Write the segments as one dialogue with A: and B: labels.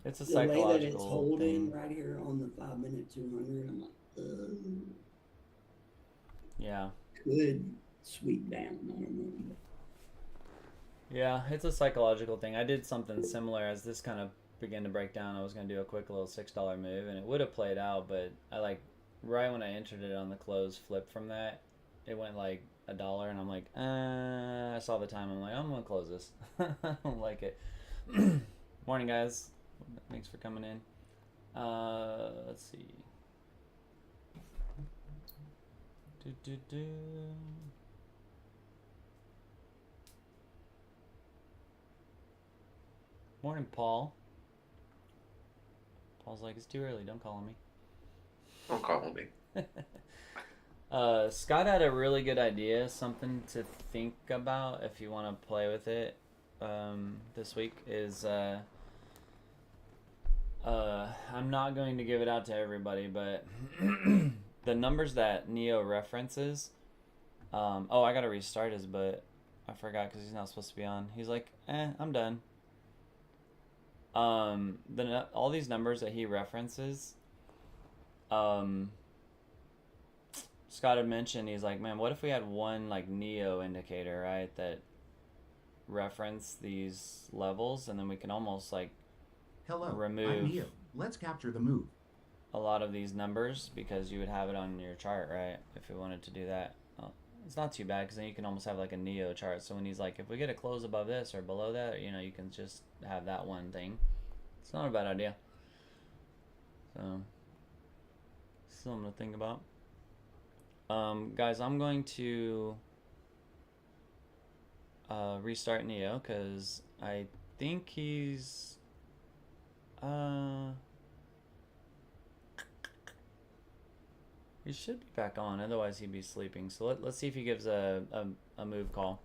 A: It's a
B: The way that it's
A: psychological
B: holding
A: thing.
B: right here on the 5 minute 200, I'm like,
A: Yeah.
B: could sweep down. I don't know.
A: Yeah, it's a psychological thing. I did something similar as this kind of began to break down. I was going to do a quick little $6 move and it would have played out, but I like right when I entered it on the close flip from that, it went like $1 and I'm like, I saw the time. I'm like, I'm going to close this. I don't like it. Morning, guys. Thanks for coming in. Let's see. Do, do, do. Morning, Paul. Paul's like, it's too early. Don't call on me.
C: Don't call me.
A: Scott had a really good idea, something to think about if you want to play with it this week. Is I'm not going to give it out to everybody, but the numbers that Neo references. Oh, I gotta restart his, but I forgot because he's not supposed to be on. He's like, I'm done. All these numbers that he references, um, Scott had mentioned, he's like, man, what if we had one like Neo indicator, right, that reference these levels, and then we can almost like
D: Hello, I'm
A: remove
D: Neo. Let's capture the move.
A: a lot of these numbers because you would have it on your chart, right? If we wanted to do that. It's not too bad because then you can almost have like a Neo chart. So when he's like, if we get a close above this or below that, you know, you can just have that one thing. It's not a bad idea. So, something to think about. Guys, I'm going to restart Neo because I think he's he should be back on, otherwise he'd be sleeping. So let's see if he gives a move call.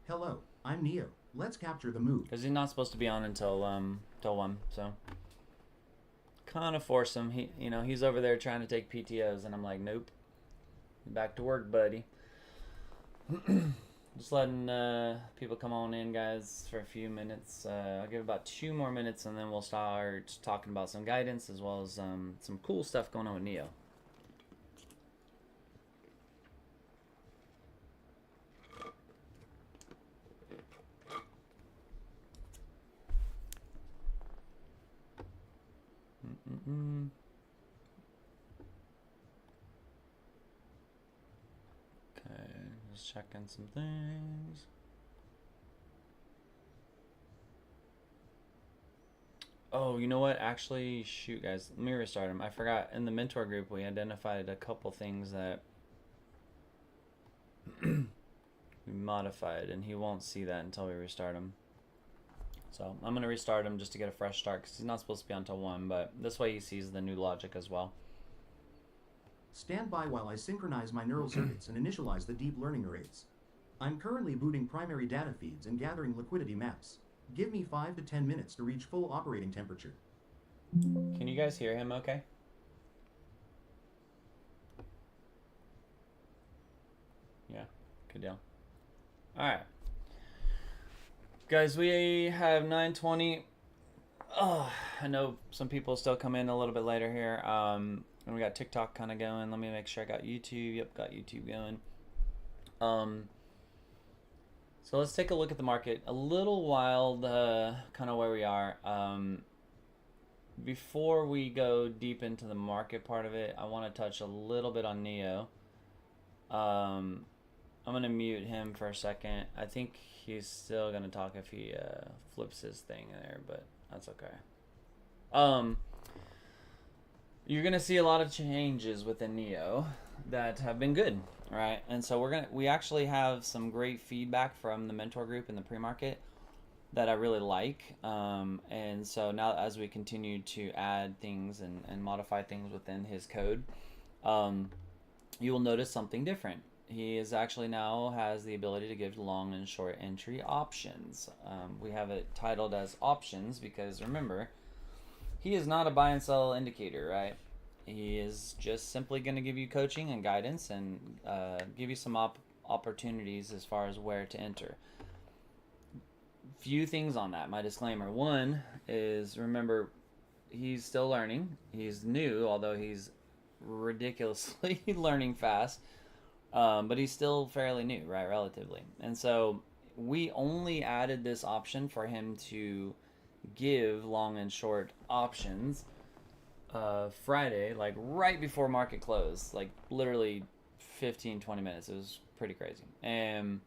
D: Hello, I'm Neo. Let's capture the move.
A: Because he's not supposed to be on until 1, so kind of force him. He's over there trying to take PTOs, and I'm like, nope, back to work, buddy. Just letting people come on in, guys, for a few minutes. I'll give about 2 more minutes, and then we'll start talking about some guidance as well as some cool stuff going on with Neo. Okay, just checking some things. Oh, you know what? Actually, shoot, guys, let me restart him. I forgot. In the mentor group, we identified a couple things that we modified, and he won't see that until we restart him. So I'm going to restart him just to get a fresh start because he's not supposed to be on until 1, but this way he sees the new logic as well.
D: Stand by while I synchronize my neural circuits and initialize the deep learning arrays. I'm currently booting primary data feeds and gathering liquidity maps. Give me 5 to 10 minutes to reach full operating temperature.
A: Can you guys hear him okay? Yeah, good deal. Alright. Guys, we have 9:20. Oh, I know some people still come in a little bit later here. And we got TikTok kind of going. Let me make sure I got YouTube. Yep, got YouTube going. So let's take a look at the market. A little wild, kind of where we are. Before we go deep into the market part of it, I want to touch a little bit on Neo. I'm going to mute him for a second. I think he's still going to talk if he flips his thing there, but that's okay. You're going to see a lot of changes within Neo that have been good, right? And so we actually have some great feedback from the mentor group in the pre-market that I really like. And so now as we continue to add things and modify things within his code, you will notice something different. He is actually now has the ability to give long and short entry options. We have it titled as options because remember, he is not a buy and sell indicator, right? He is just simply going to give you coaching and guidance and give you some opportunities as far as where to enter. few things on that. My disclaimer. One is, remember, he's still learning. He's new, although he's ridiculously learning fast. But he's still fairly new, right, relatively. And so we only added this option for him to give long and short options Friday, like right before market close, like literally 15-20 minutes. It was pretty crazy. And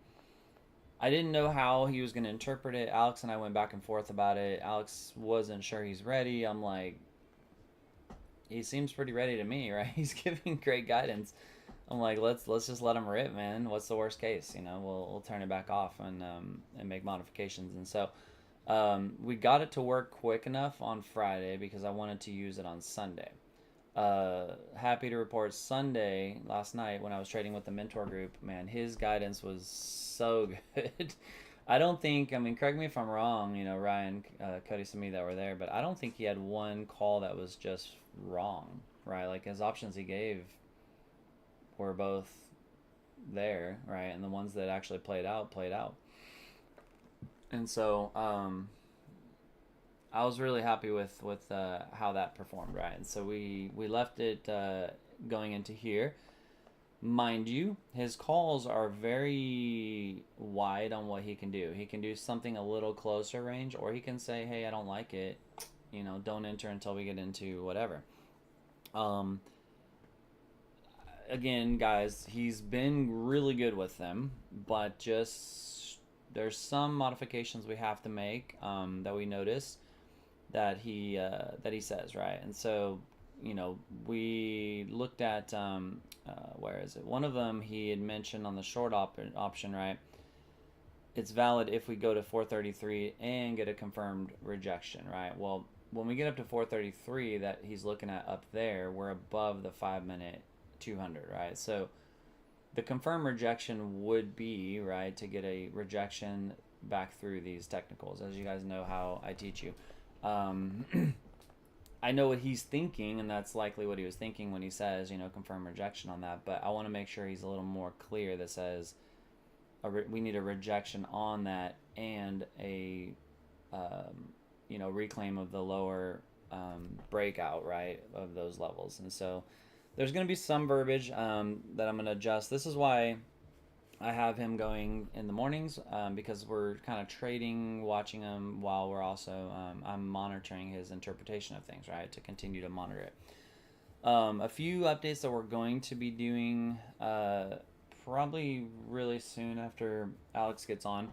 A: I didn't know how he was going to interpret it. Alex and I went back and forth about it. Alex wasn't sure he's ready. I'm like, he seems pretty ready to me, right? He's giving great guidance. I'm like, let's just let him rip, man. What's the worst case? You know, we'll turn it back off and make modifications. And so we got it to work quick enough on Friday because I wanted to use it on Sunday. Happy to report Sunday last night when I was trading with the mentor group, man, his guidance was so good. I don't think, I mean, correct me if I'm wrong, you know, Ryan, Cody, some of you that were there, but I don't think he had one call that was just wrong, right? Like his options he gave were both there, right? And the ones that actually played out. And so I was really happy with how that performed, right? And so we left it going into here. Mind you, his calls are very wide on what he can do. He can do something a little closer range, or he can say, hey, I don't like it. You know, don't enter until we get into whatever. Again, guys, he's been really good with them, but just there's some modifications we have to make that we notice that he says, right? And so, you know, we looked at where is it? One of them he had mentioned on the short option, right? It's valid if we go to 433 and get a confirmed rejection, right? Well, when we get up to 433 that he's looking at up there, we're above the 5-minute 200, right? So the confirmed rejection would be, right, to get a rejection back through these technicals, as you guys know how I teach you. I know what he's thinking, and that's likely what he was thinking when he says, you know, confirm rejection on that, but I want to make sure he's a little more clear that says we need a rejection on that and a you know, reclaim of the lower breakout, right, of those levels. And so there's going to be some verbiage that I'm going to adjust. This is why I have him going in the mornings because we're kind of trading, watching him while we're also, I'm monitoring his interpretation of things, right, to continue to monitor it. A few updates that we're going to be doing probably really soon after Alex gets on.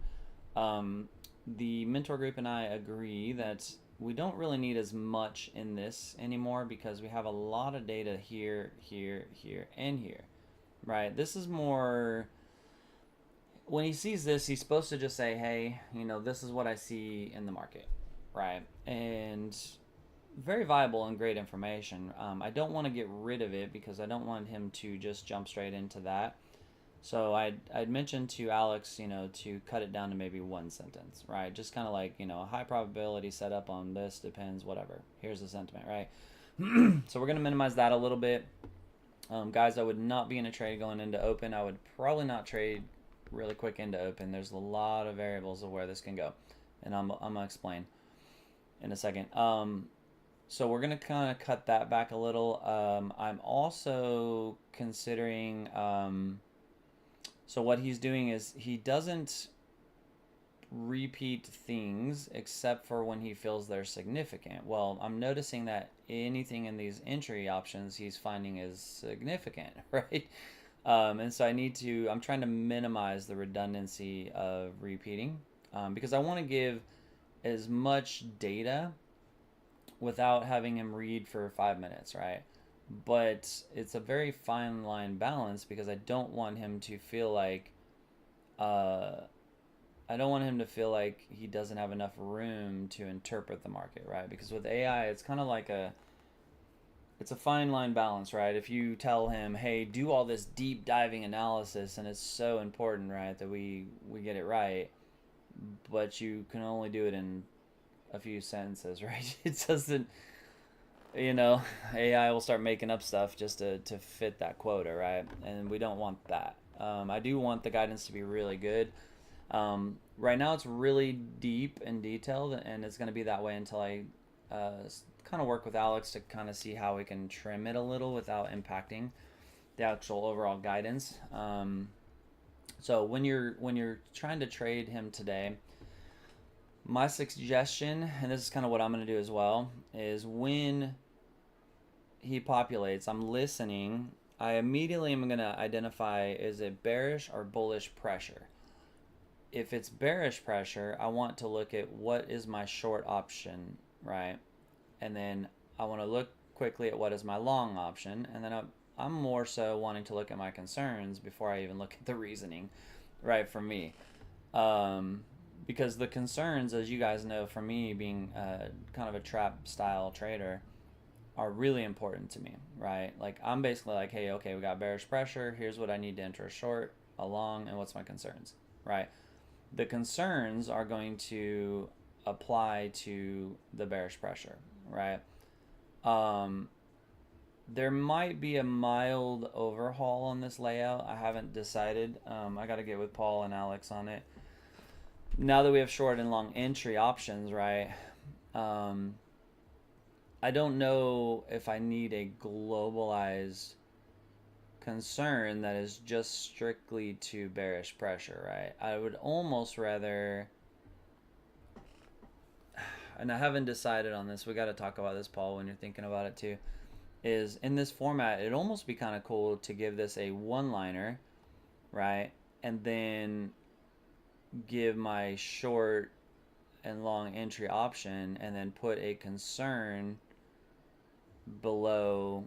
A: The mentor group and I agree that we don't really need as much in this anymore because we have a lot of data here, and here, right? This is more, when he sees this, he's supposed to just say, hey, you know, this is what I see in the market, right? And very viable and great information. I don't want to get rid of it because I don't want him to just jump straight into that. So I'd mentioned to Alex, you know, to cut it down to maybe one sentence, right? Just kind of like, you know, a high probability setup on this depends, whatever. Here's the sentiment, right? So we're going to minimize that a little bit. Guys, I would not be in a trade going into open. I would probably not trade really quick into open. There's a lot of variables of where this can go. And I'm going to explain in a second. So we're going to kind of cut that back a little. I'm also considering... So what he's doing is he doesn't repeat things except for when he feels they're significant. Well, I'm noticing that anything in these entry options he's finding is significant, right? And so I'm trying to minimize the redundancy of repeating because I want to give as much data without having him read for 5 minutes, right? But it's a very fine line balance because I don't want him to feel like he doesn't have enough room to interpret the market, right? Because with AI, it's kind of like it's a fine line balance, right? If you tell him, hey, do all this deep diving analysis, and it's so important, right, that we get it right, but you can only do it in a few sentences, right? It doesn't... You know, AI will start making up stuff just to fit that quota, right? And we don't want that. I do want the guidance to be really good. Right now it's really deep and detailed, and it's going to be that way until I kind of work with Alex to kind of see how we can trim it a little without impacting the actual overall guidance. So when you're trying to trade him today, my suggestion, and this is kind of what I'm going to do as well, is when he populates, I'm listening. I immediately am going to identify, is it bearish or bullish pressure? If it's bearish pressure, I want to look at what is my short option, right? And then I want to look quickly at what is my long option, and then I'm more so wanting to look at my concerns before I even look at the reasoning, right, for me. Because the concerns, as you guys know, for me being kind of a trap style trader, are really important to me, right? Like I'm basically like, hey, okay, we got bearish pressure. Here's what I need to enter a short, a long, and what's my concerns, right? The concerns are going to apply to the bearish pressure, right? There might be a mild overhaul on this layout. I haven't decided. I got to get with Paul and Alex on it. Now that we have short and long entry options, right? I don't know if I need a globalized concern that is just strictly to bearish pressure, right? I would almost rather, and I haven't decided on this, we got to talk about this, Paul, when you're thinking about it too, is in this format, it'd almost be kind of cool to give this a one-liner, right? And then give my short and long entry option and then put a concern below,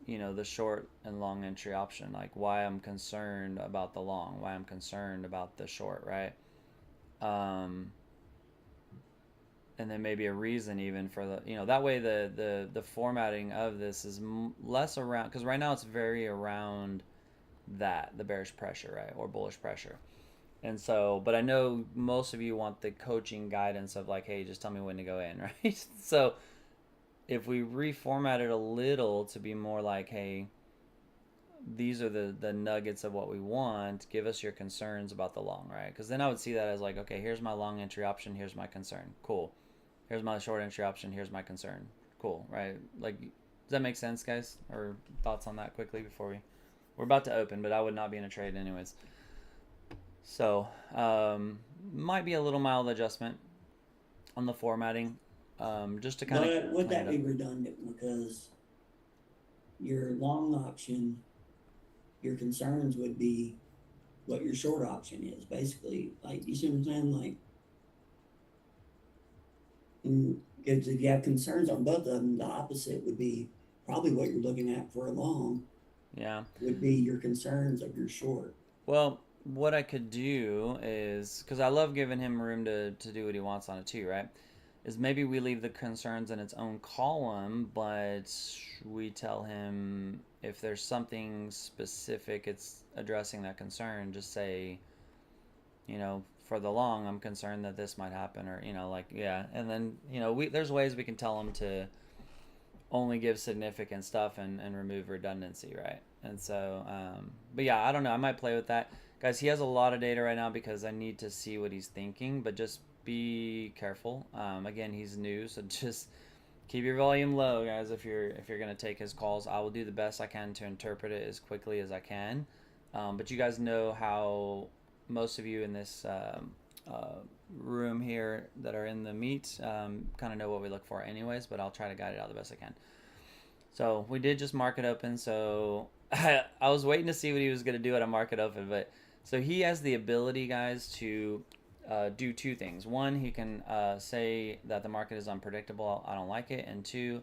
A: the short and long entry option, like why I'm concerned about the long, why I'm concerned about the short, right? And then maybe a reason even for the, that way the formatting of this is less around, because right now it's very around the bearish pressure, right, or bullish pressure. And so, but I know most of you want the coaching guidance of like, hey, just tell me when to go in, right? So if we reformat it a little to be more like, hey, these are the nuggets of what we want, give us your concerns about the long, right? Because then I would see that as like, okay, here's my long entry option, here's my concern, cool. Here's my short entry option, here's my concern, cool, right? Like, does that make sense, guys? Or thoughts on that quickly before we're about to open, but I would not be in a trade anyways. So might be a little mild adjustment on the formatting, just to kind of.
B: But would that be redundant? Because your long option, your concerns would be what your short option is, basically. Like, you see what I'm saying? Like, because if you have concerns on both of them, the opposite would be probably what you're looking at for a long.
A: Yeah.
B: Would be your concerns of your short.
A: Well, what I could do is, because I love giving him room to do what he wants on it too, right? Is maybe we leave the concerns in its own column, but we tell him if there's something specific it's addressing that concern, just say, for the long, I'm concerned that this might happen, or, yeah. And then, there's ways we can tell him to only give significant stuff and remove redundancy, right? And so, but yeah, I don't know. I might play with that. Guys, he has a lot of data right now because I need to see what he's thinking, but just be careful. Again, he's new, so just keep your volume low, guys, if you're going to take his calls. I will do the best I can to interpret it as quickly as I can. But you guys know how most of you in this room here that are in the meet kind of know what we look for anyways, but I'll try to guide it out the best I can. So we did just market open, so I was waiting to see what he was going to do at a market open, but so he has the ability, guys, to do two things. One, he can say that the market is unpredictable, I don't like it, and two,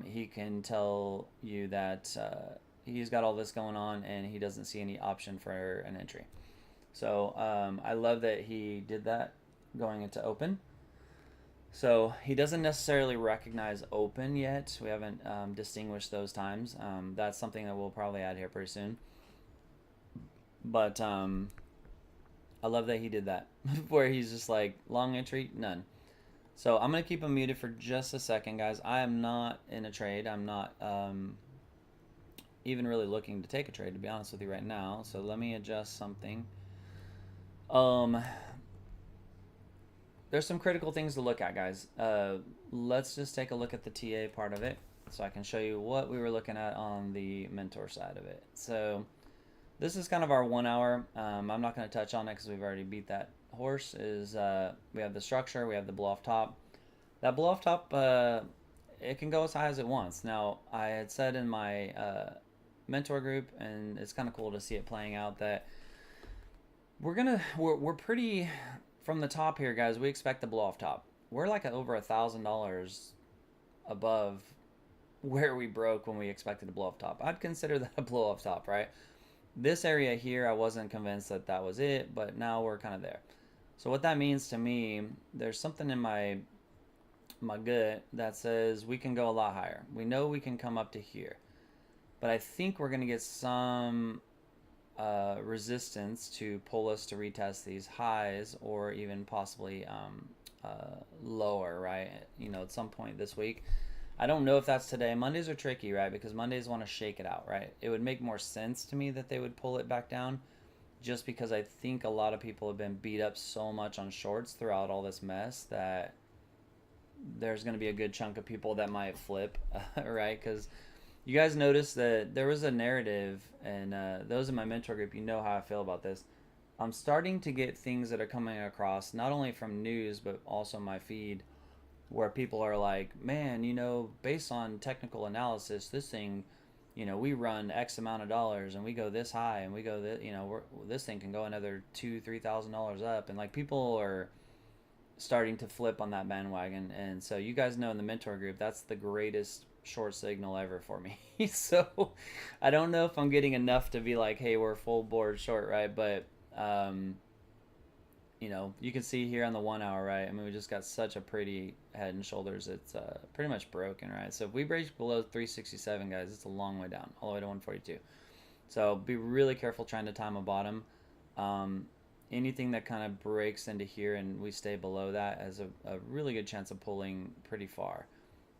A: he can tell you that he's got all this going on and he doesn't see any option for an entry. So I love that he did that going into open. So he doesn't necessarily recognize open yet. We haven't distinguished those times. That's something that we'll probably add here pretty soon. But I love that he did that, where he's just like, long entry, none. So I'm going to keep him muted for just a second, guys. I am not in a trade. I'm not even really looking to take a trade, to be honest with you right now. So let me adjust something. There's some critical things to look at, guys. Let's just take a look at the TA part of it so I can show you what we were looking at on the mentor side of it. So this is kind of our 1 hour. I'm not going to touch on it because we've already beat that horse. We have the structure, we have the blow off top. That blow off top, it can go as high as it wants. Now, I had said in my mentor group, and it's kind of cool to see it playing out, that we're pretty from the top here, guys. We expect the blow off top. We're like over $1,000 above where we broke when we expected to blow off top. I'd consider that a blow off top, right? This area here, I wasn't convinced that that was it, but now we're kind of there. So what that means to me, there's something in my gut that says we can go a lot higher. We know we can come up to here, but I think we're going to get some resistance to pull us to retest these highs, or even possibly lower, right? You know, at some point this week. I don't know if that's today. Mondays are tricky, right? Because Mondays want to shake it out, right? It would make more sense to me that they would pull it back down, just because I think a lot of people have been beat up so much on shorts throughout all this mess that there's going to be a good chunk of people that might flip, right? Because you guys noticed that there was a narrative, and those in my mentor group, you know how I feel about this. I'm starting to get things that are coming across, not only from news, but also my feed, where people are like, man, you know, based on technical analysis, this thing, you know, we run X amount of dollars and we go this high and we go this, you know, this thing can go another $2,000-$3,000 up. And like, people are starting to flip on that bandwagon. And so you guys know in the mentor group, that's the greatest short signal ever for me. So I don't know if I'm getting enough to be like, hey, we're full board short, right? But you know, you can see here on the 1 hour, right? I mean, we just got such a pretty head and shoulders. It's pretty much broken, right? So if we break below 367, guys, it's a long way down, all the way to 142. So be really careful trying to time a bottom. Anything that kind of breaks into here and we stay below that has a really good chance of pulling pretty far,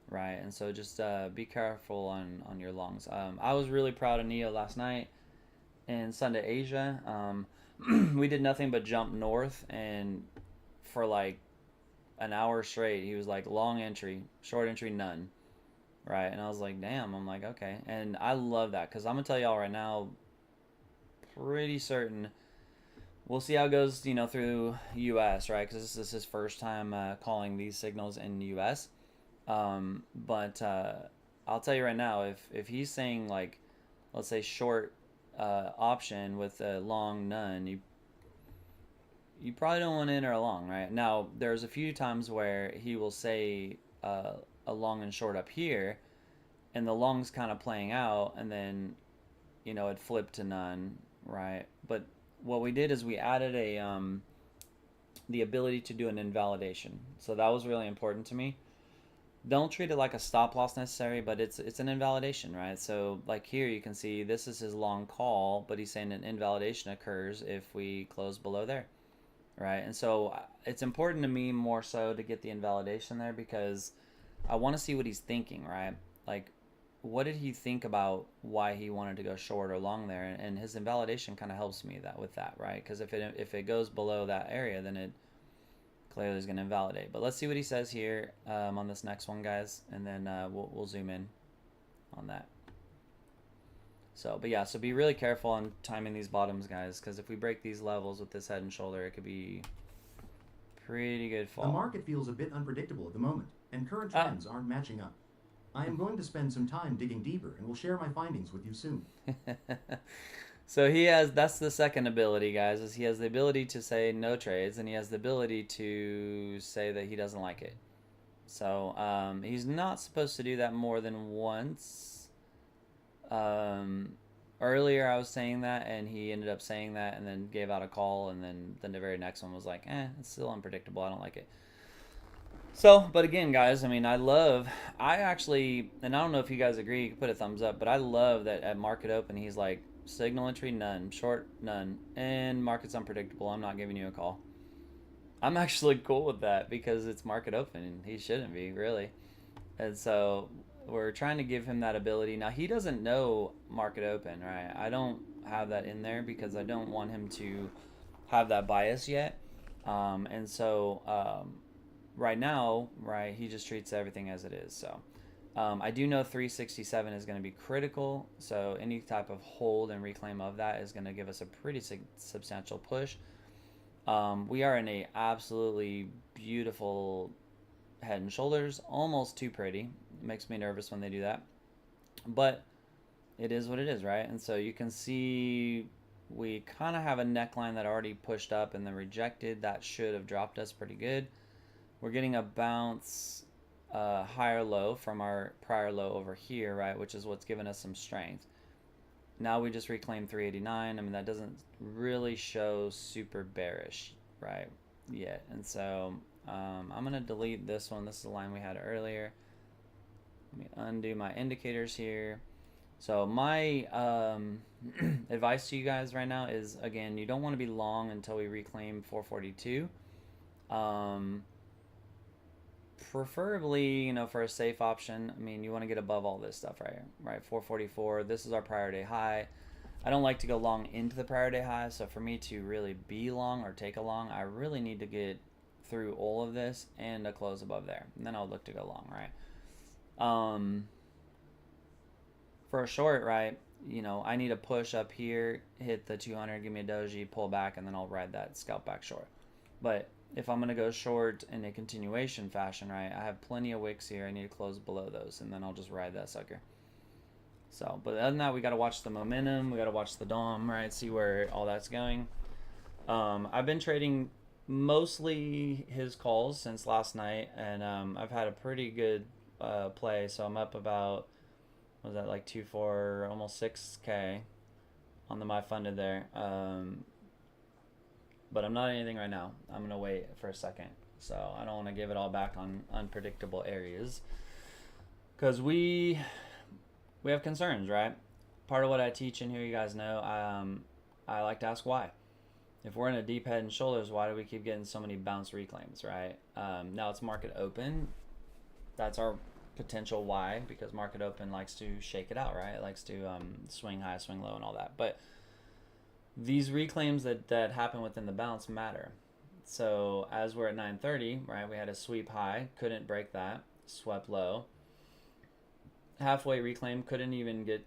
A: right? And so just be careful on your longs. I was really proud of Neo last night in Sunday Asia. We did nothing but jump north, and for like an hour straight he was like, long entry, short entry, none, right? And I was like, damn. I'm like, okay. And I love that, because I'm gonna tell y'all right now, pretty certain we'll see how it goes, you know, through US, right? Because this is his first time calling these signals in the US. But I'll tell you right now, if he's saying like, let's say short option with a long none, you probably don't want to enter a long, right? Now, there's a few times where he will say a long and short up here, and the long's kind of playing out, and then, you know, it flipped to none, right? But what we did is we added the ability to do an invalidation. So that was really important to me. Don't treat it like a stop loss necessary, but it's an invalidation, right? So like here you can see this is his long call, but he's saying an invalidation occurs if we close below there, right? And so it's important to me more so to get the invalidation there, because I want to see what he's thinking, right? Like, what did he think about why he wanted to go short or long there? And his invalidation kind of helps me with that, right? Because if it goes below that area, then it clearly is going to invalidate. But let's see what he says here on this next one, guys, and then we'll zoom in on that. So, but yeah, so be really careful on timing these bottoms, guys, because if we break these levels with this head and shoulder, it could be pretty good fall.
D: The market feels a bit unpredictable at the moment, and current trends aren't matching up. I am going to spend some time digging deeper, and will share my findings with you soon.
A: So that's the second ability, guys, is he has the ability to say no trades, and he has the ability to say that he doesn't like it. So he's not supposed to do that more than once. Earlier I was saying that, and he ended up saying that and then gave out a call, and then the very next one was like, it's still unpredictable, I don't like it. So, but again, guys, I mean, I actually, and I don't know if you guys agree, you can put a thumbs up, but I love that at market open, he's like, signal entry, none, short, none, and market's unpredictable, I'm not giving you a call. I'm actually cool with that, because it's market open, and he shouldn't be, really. And so we're trying to give him that ability. Now, he doesn't know market open, right? I don't have that in there because I don't want him to have that bias yet. And so right now, right, he just treats everything as it is. So I do know 367 is going to be critical. So any type of hold and reclaim of that is going to give us a pretty substantial push. We are in a absolutely beautiful head and shoulders, almost too pretty. It makes me nervous when they do that, but it is what it is, right? And so you can see we kind of have a neckline that already pushed up and then rejected. That should have dropped us pretty good. We're getting a bounce higher low from our prior low over here, right, which is what's given us some strength. Now we just reclaimed 389. I mean, that doesn't really show super bearish, right, yet. And so I'm going to delete this one. This is the line we had earlier. Let me undo my indicators here. So my advice to you guys right now is, again, you don't want to be long until we reclaim 442. Preferably, you know, for a safe option, I mean, you want to get above all this stuff right here, right? 444, this is our prior day high. I don't like to go long into the prior day high, so for me to really be long or take a long, I really need to get through all of this and a close above there, and then I'll look to go long, right? For a short, right, you know, I need a push up here, hit the 200, give me a doji, pull back, and then I'll ride that scalp back short. But if I'm going to go short in a continuation fashion, right, I have plenty of wicks here. I need to close below those, and then I'll just ride that sucker. So, but other than that, we got to watch the momentum. We got to watch the DOM, right, see where all that's going. I've been trading mostly his calls since last night, and I've had a pretty good play. So I'm up about, what was that, like 2.4, almost 6K on the my funded there. But I'm not anything right now. I'm going to wait for a second. So I don't want to give it all back on unpredictable areas. Because we have concerns, right? Part of what I teach in here, you guys know, I like to ask why. If we're in a deep head and shoulders, why do we keep getting so many bounce reclaims, right? Now it's market open. That's our potential why, because market open likes to shake it out, right? It likes to swing high, swing low, and all that. But these reclaims that happen within the bounce matter. So as we're at 930, right, we had a sweep high, couldn't break that, swept low. Halfway reclaim, couldn't even get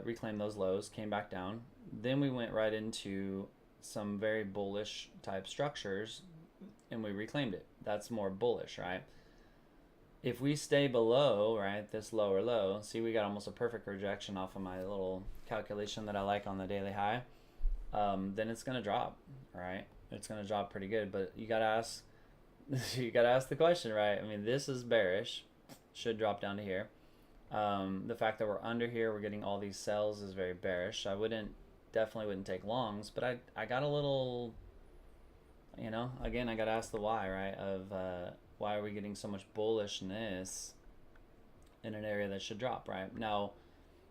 A: reclaim those lows, came back down. Then we went right into some very bullish type structures, and we reclaimed it. That's more bullish, right? If we stay below, right, this lower low, see we got almost a perfect rejection off of my little calculation that I like on the daily high. Then it's gonna drop, right? It's gonna drop pretty good, but you gotta ask the question, right? I mean, this is bearish, should drop down to here. The fact that we're under here, we're getting all these sells is very bearish. I definitely wouldn't take longs, but I got a little, you know, again, I gotta ask the why, right? Of why are we getting so much bullishness in an area that should drop, right? Now,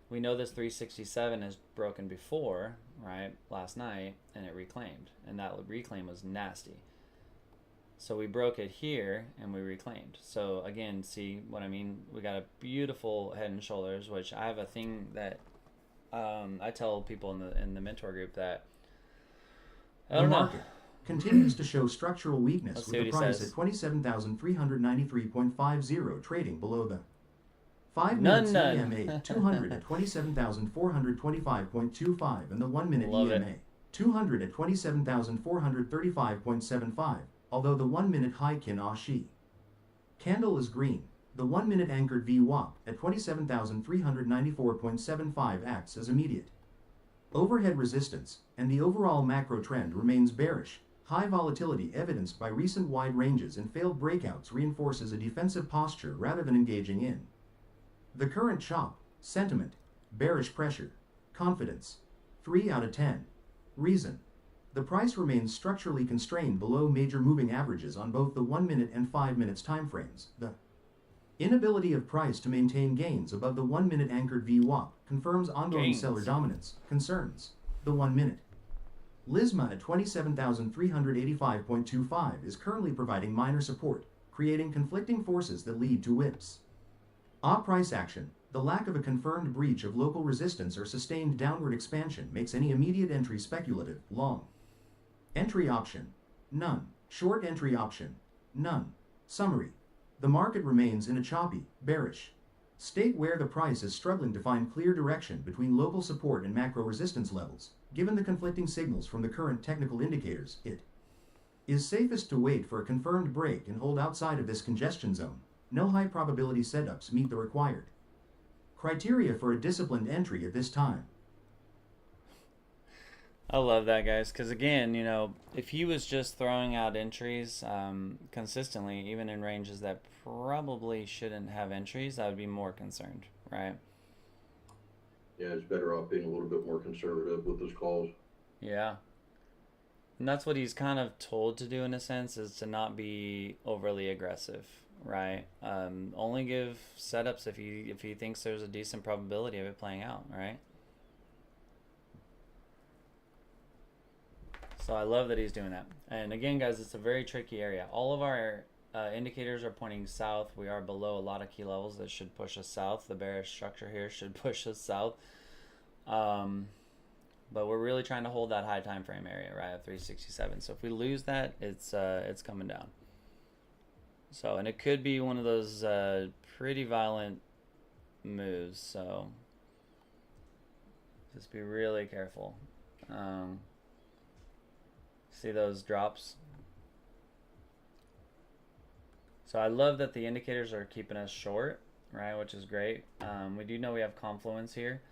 A: we know this 367 is broken before, right, last night, and it reclaimed, and that reclaim was nasty. So we broke it here and we reclaimed. So again, see what I mean? We got a beautiful head and shoulders, which I have a thing that I tell people in the mentor group that I don't know.
D: Market continues to show structural weakness
A: Let's
D: with
A: see
D: the
A: what he
D: price
A: says.
D: at 27,393.50 trading below the 5
A: None,
D: minute
A: none.
D: EMA 200 at 27,425.25 and the 1 minute
A: Love it.
D: EMA 200 at 27,435.75, although the 1 minute Heikin Ashi candle is green. The 1 minute anchored VWAP at 27,394.75 acts as immediate overhead resistance, and the overall macro trend remains bearish. High volatility evidenced by recent wide ranges and failed breakouts reinforces a defensive posture rather than engaging in the current chop. Sentiment, bearish pressure, confidence, 3 out of 10. Reason, the price remains structurally constrained below major moving averages on both the 1 minute and 5 minutes timeframes. The inability of price to maintain gains above the 1 minute anchored VWAP confirms ongoing seller dominance. Concerns, the 1 minute Lisma at 27,385.25 is currently providing minor support, creating conflicting forces that lead to whips. Price action, the lack of a confirmed breach of local resistance or sustained downward expansion makes any immediate entry speculative. Long Entry option. None. Short entry option. None. Summary. The market remains in a choppy, bearish state where the price is struggling to find clear direction between local support and macro resistance levels. Given the conflicting signals from the current technical indicators, it is safest to wait for a confirmed break and hold outside of this congestion zone. No high probability setups meet the required criteria for a disciplined entry at this time.
A: I love that, guys, because again, you know, if he was just throwing out entries consistently, even in ranges that probably shouldn't have entries, I would be more concerned, right?
E: Yeah, it's better off being a little bit more conservative with those calls.
A: Yeah. And that's what he's kind of told to do in a sense, is to not be overly aggressive, right? Only give setups if he thinks there's a decent probability of it playing out, right? So I love that he's doing that. And again, guys, it's a very tricky area. All of our indicators are pointing south. We are below a lot of key levels that should push us south. The bearish structure here should push us south. But we're really trying to hold that high time frame area, right, at 367. So if we lose that, it's coming down. So, and it could be one of those pretty violent moves. So just be really careful. See those drops? So I love that the indicators are keeping us short, right, which is great. We do know we have confluence here.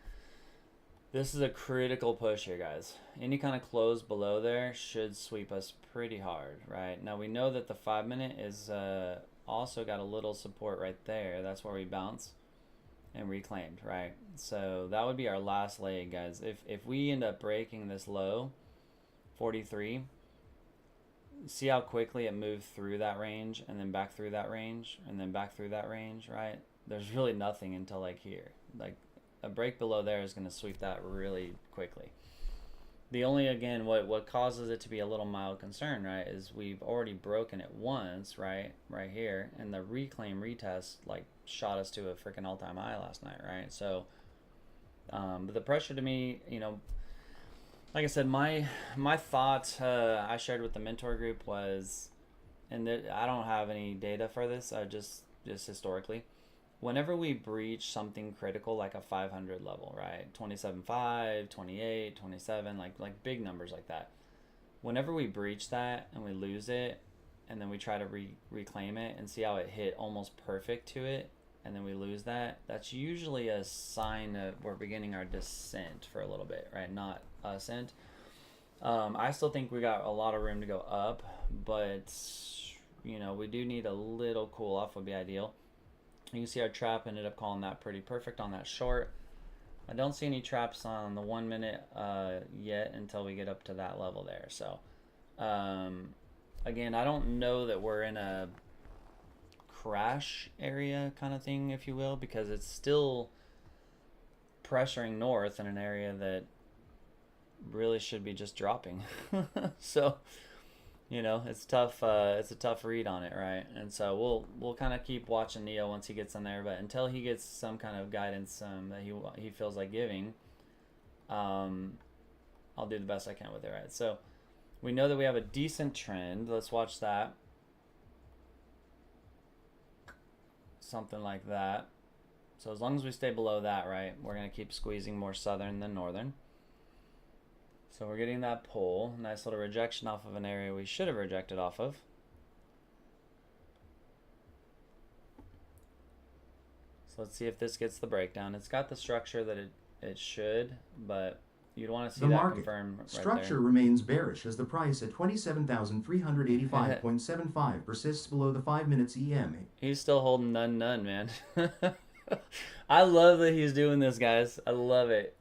A: This is a critical push here, guys. Any kind of close below there should sweep us pretty hard, right? Now we know that the 5 minute is also got a little support right there. That's where we bounce and reclaimed, right? So that would be our last leg, guys. If we end up breaking this low, 43, see how quickly it moved through that range and then back through that range and then back through that range, right? There's really nothing until like here. Like a break below there is going to sweep that really quickly. The only, again, what causes it to be a little mild concern, right, is we've already broken it once, right here, and the reclaim retest like shot us to a freaking all-time high last night, right? So but the pressure to me, you know, like I said, my thought I shared with the mentor group was, and I don't have any data for this, just historically, whenever we breach something critical like a 500 level, right, 27.5, 28, 27, like big numbers like that, whenever we breach that and we lose it and then we try to reclaim it and see how it hit almost perfect to it and then we lose that, that's usually a sign that we're beginning our descent for a little bit, right? Not ascent. I still think we got a lot of room to go up, but you know, we do need a little cool off would be ideal. You can see our trap ended up calling that pretty perfect on that short. I don't see any traps on the 1 minute yet until we get up to that level there. So again, I don't know that we're in a crash area kind of thing, if you will, because it's still pressuring north in an area that really should be just dropping. So you know, it's tough. It's a tough read on it, right? And so we'll kind of keep watching Neo once he gets in there, but until he gets some kind of guidance that he feels like giving, I'll do the best I can with it, right? So we know that we have a decent trend. Let's watch that. Something like that. So as long as we stay below that, right, we're gonna keep squeezing more southern than northern. So we're getting that pull, nice little rejection off of an area we should have rejected off of. So let's see if this gets the breakdown. It's got the structure that it should, but you'd want to see that confirm right
D: structure
A: there.
D: Remains bearish as the price at 27,385.75 persists below the 5 minutes EMA.
A: He's still holding none, man. I love that he's doing this, guys. I love it.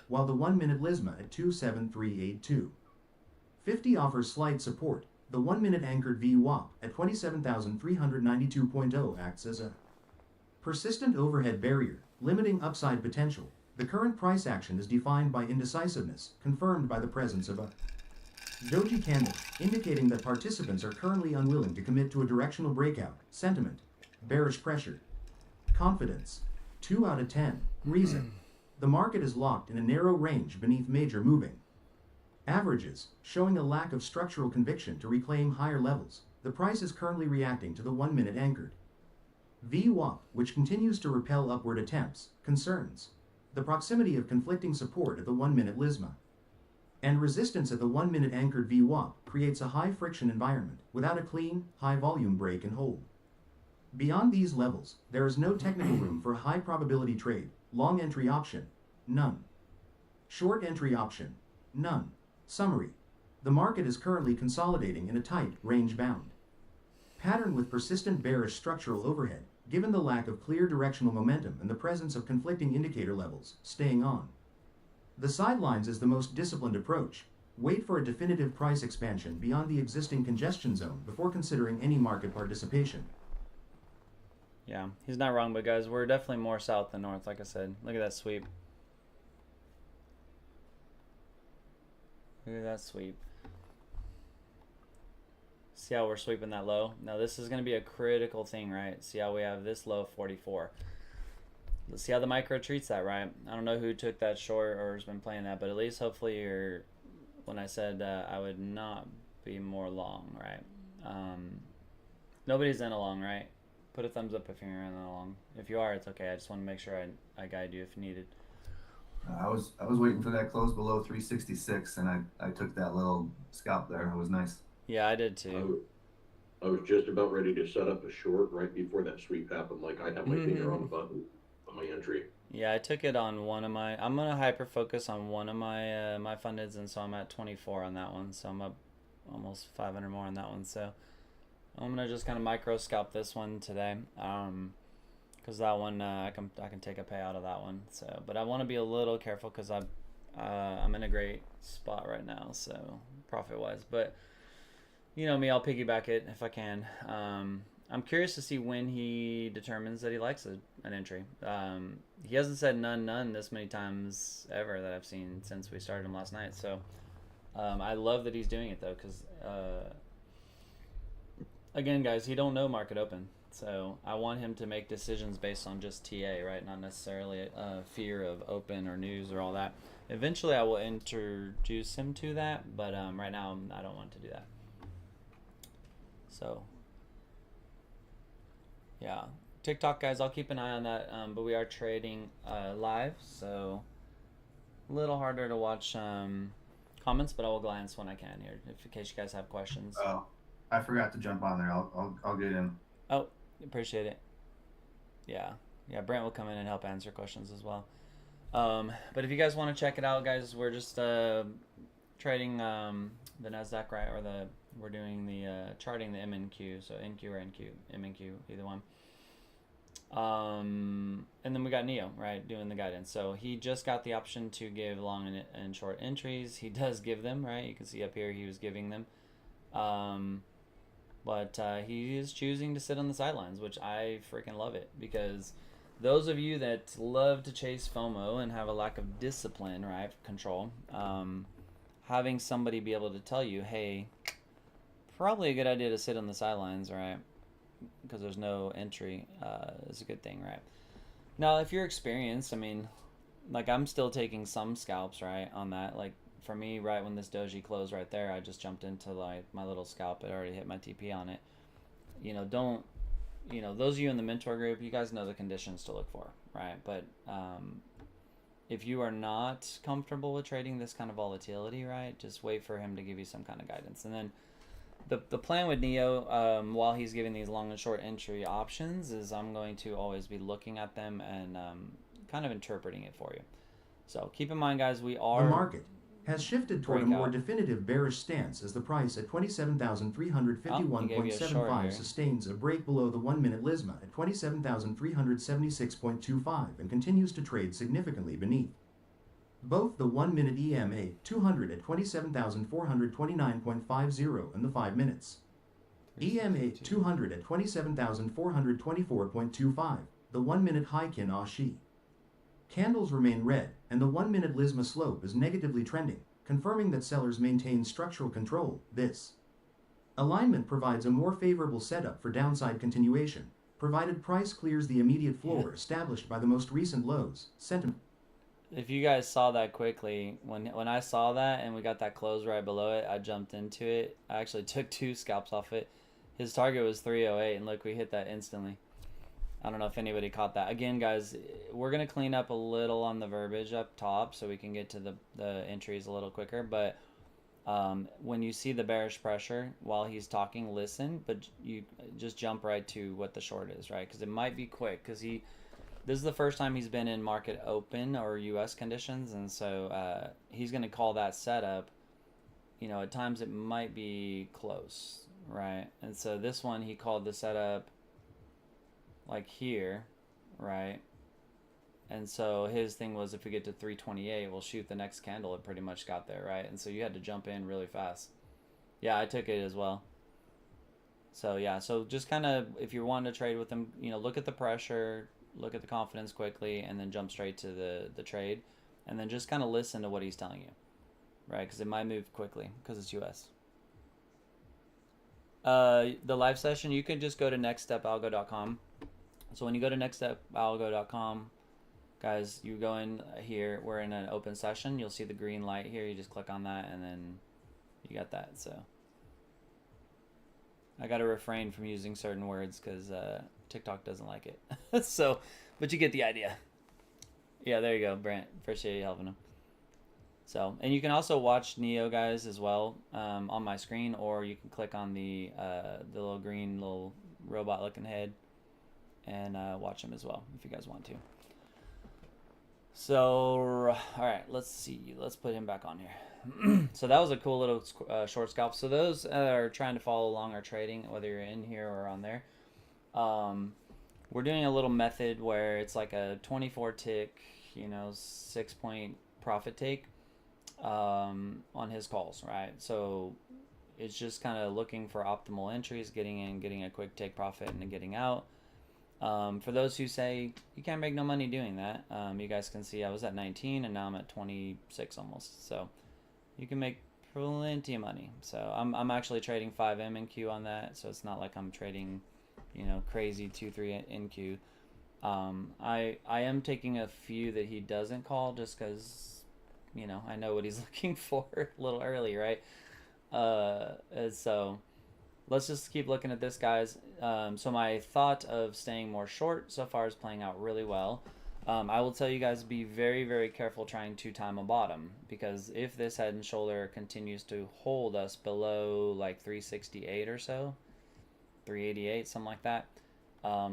D: While the 1 minute Lisma at 27382. 50 offers slight support. The 1 minute anchored VWAP at 27,392.0 acts as a persistent overhead barrier, limiting upside potential. The current price action is defined by indecisiveness, confirmed by the presence of a doji candle, indicating that participants are currently unwilling to commit to a directional breakout. Sentiment, bearish pressure. Confidence, 2 out of 10. Reason, the market is locked in a narrow range beneath major moving Averages, showing a lack of structural conviction to reclaim higher levels. The price is currently reacting to the 1 minute anchored. VWAP, which continues to repel upward attempts, concerns. The proximity of conflicting support at the 1 minute LISMA and resistance at the 1 minute anchored VWAP creates a high friction environment without a clean, high volume break and hold. Beyond these levels, there is no technical room for a high probability trade. Long entry option, none. Short entry option, none. Summary. The market is currently consolidating in a tight, range-bound pattern with persistent bearish structural overhead, given the lack of clear directional momentum and the presence of conflicting indicator levels, staying on the sidelines is the most disciplined approach. Wait for a definitive price expansion beyond the existing congestion zone before considering any market participation.
A: Yeah, he's not wrong, but guys, we're definitely more south than north, like I said. Look at that sweep. Look at that sweep. See how we're sweeping that low? Now this is going to be a critical thing, right? See how we have this low of 44. Let's see how the micro treats that, right? I don't know who took that short or has been playing that, but at least hopefully you're, when I said I would not be more long, right? Nobody's in a long, right? Put a thumbs up if you're in a long. If you are, it's okay. I just want to make sure I guide you if needed.
F: I was waiting for that close below 366, and I took that little scalp there. It was nice.
A: Yeah, I did too.
E: I was just about ready to set up a short right before that sweep happened. Like I had my finger on the button on my entry.
A: Yeah, I took it on one of my. I'm gonna hyper focus on one of my my fundeds, and so I'm at 24 on that one. So I'm up almost 500 more on that one. So I'm gonna just kind of micro scalp this one today. Because that one I can take a payout of that one. So, but I want to be a little careful because I'm in a great spot right now. So profit wise, but you know me, I'll piggyback it if I can. I'm curious to see when he determines that he likes an entry. He hasn't said none this many times ever that I've seen since we started him last night. So I love that he's doing it though, because again, guys, he don't know market open. So I want him to make decisions based on just TA, right? Not necessarily fear of open or news or all that. Eventually, I will introduce him to that, but right now I don't want to do that. So, yeah, TikTok guys, I'll keep an eye on that. But we are trading live, so a little harder to watch comments, but I will glance when I can here, in case you guys have questions.
F: Oh, I forgot to jump on there. I'll get in.
A: Oh, appreciate it. Yeah, Brent will come in and help answer questions as well. But if you guys want to check it out, guys, we're just trading the Nasdaq, right? Or we're doing the charting the MNQ, so NQ or NQ, MNQ, either one. And then we got Neo, right, doing the guidance. So he just got the option to give long and short entries. He does give them, right? You can see up here he was giving them. But he is choosing to sit on the sidelines, which I freaking love it, because those of you that love to chase FOMO and have a lack of discipline, right, control, having somebody be able to tell you, hey, probably a good idea to sit on the sidelines, right, because there's no entry, is a good thing, right? Now, if you're experienced, I mean, like I'm still taking some scalps, right, on that. Like for me, right when this doji closed right there, I just jumped into like my little scalp. It already hit my TP on it. You know, those of you in the mentor group, you guys know the conditions to look for, right? But if you are not comfortable with trading this kind of volatility, right, just wait for him to give you some kind of guidance. And then the plan with Neo, while he's giving these long and short entry options, is I'm going to always be looking at them and kind of interpreting it for you. So keep in mind, guys, we are...
D: The market has shifted toward a more definitive bearish stance as the price at 27,351.75 sustains a break below the 1 minute LISMA at 27,376.25 and continues to trade significantly beneath both the 1 minute EMA 200 at 27,429.50 and the 5 minutes EMA 200 at 27,424.25, the 1 minute Heikin Ashi. Candles remain red, and the 1 minute LISMA slope is negatively trending, confirming that sellers maintain structural control. This alignment provides a more favorable setup for downside continuation, provided price clears the immediate floor established by the most recent lows. Sentiment.
A: if you guys saw that quickly, when I saw that and we got that close right below it, I jumped into it. I actually took 2 scalps off it. His target was 308, and look, we hit that instantly. I don't know if anybody caught that. Again, guys, we're going to clean up a little on the verbiage up top so we can get to the entries a little quicker. But when you see the bearish pressure while he's talking, listen, but you just jump right to what the short is, right? Because it might be quick, because this is the first time he's been in market open or US conditions, and so he's going to call that setup. You know, at times it might be close, right? And so this one, he called the setup like here, right? And so his thing was, if we get to 328, we'll shoot the next candle. It pretty much got there, right? And so you had to jump in really fast. Yeah, I took it as well. So yeah, so just kind of, if you're wanting to trade with him, you know, look at the pressure, look at the confidence quickly, and then jump straight to the trade, and then just kind of listen to what he's telling you, right? Because it might move quickly because it's US. The live session, you can just go to nextstepalgo.com. So when you go to nextstepalgo.com, guys, you go in here. We're in an open session. You'll see the green light here. You just click on that, and then you got that. So I got to refrain from using certain words because TikTok doesn't like it. So, but you get the idea. Yeah, there you go, Brant. Appreciate you helping him. So, and you can also watch Neo, guys, as well on my screen, or you can click on the little green little robot-looking head and watch him as well if you guys want to. So, all right, let's see. Let's put him back on here. So that was a cool little short scalp. So those that are trying to follow along our trading, whether you're in here or on there, we're doing a little method where it's like a 24 tick, 6-point profit take on his calls, right? So it's just kind of looking for optimal entries, getting in, getting a quick take profit, and then getting out. For those who say you can't make no money doing that, you guys can see I was at 19 and now I'm at 26 almost. So you can make plenty of money. So I'm actually trading 5 MNQ on that, so it's not like I'm trading, crazy 2-3 NQ. I am taking a few that he doesn't call just because, I know what he's looking for a little early, right? And so let's just keep looking at this, guys. So my thought of staying more short so far is playing out really well. I will tell you guys, be very, very careful trying to time a bottom, because if this head and shoulder continues to hold us below like 368 or so, 388, something like that,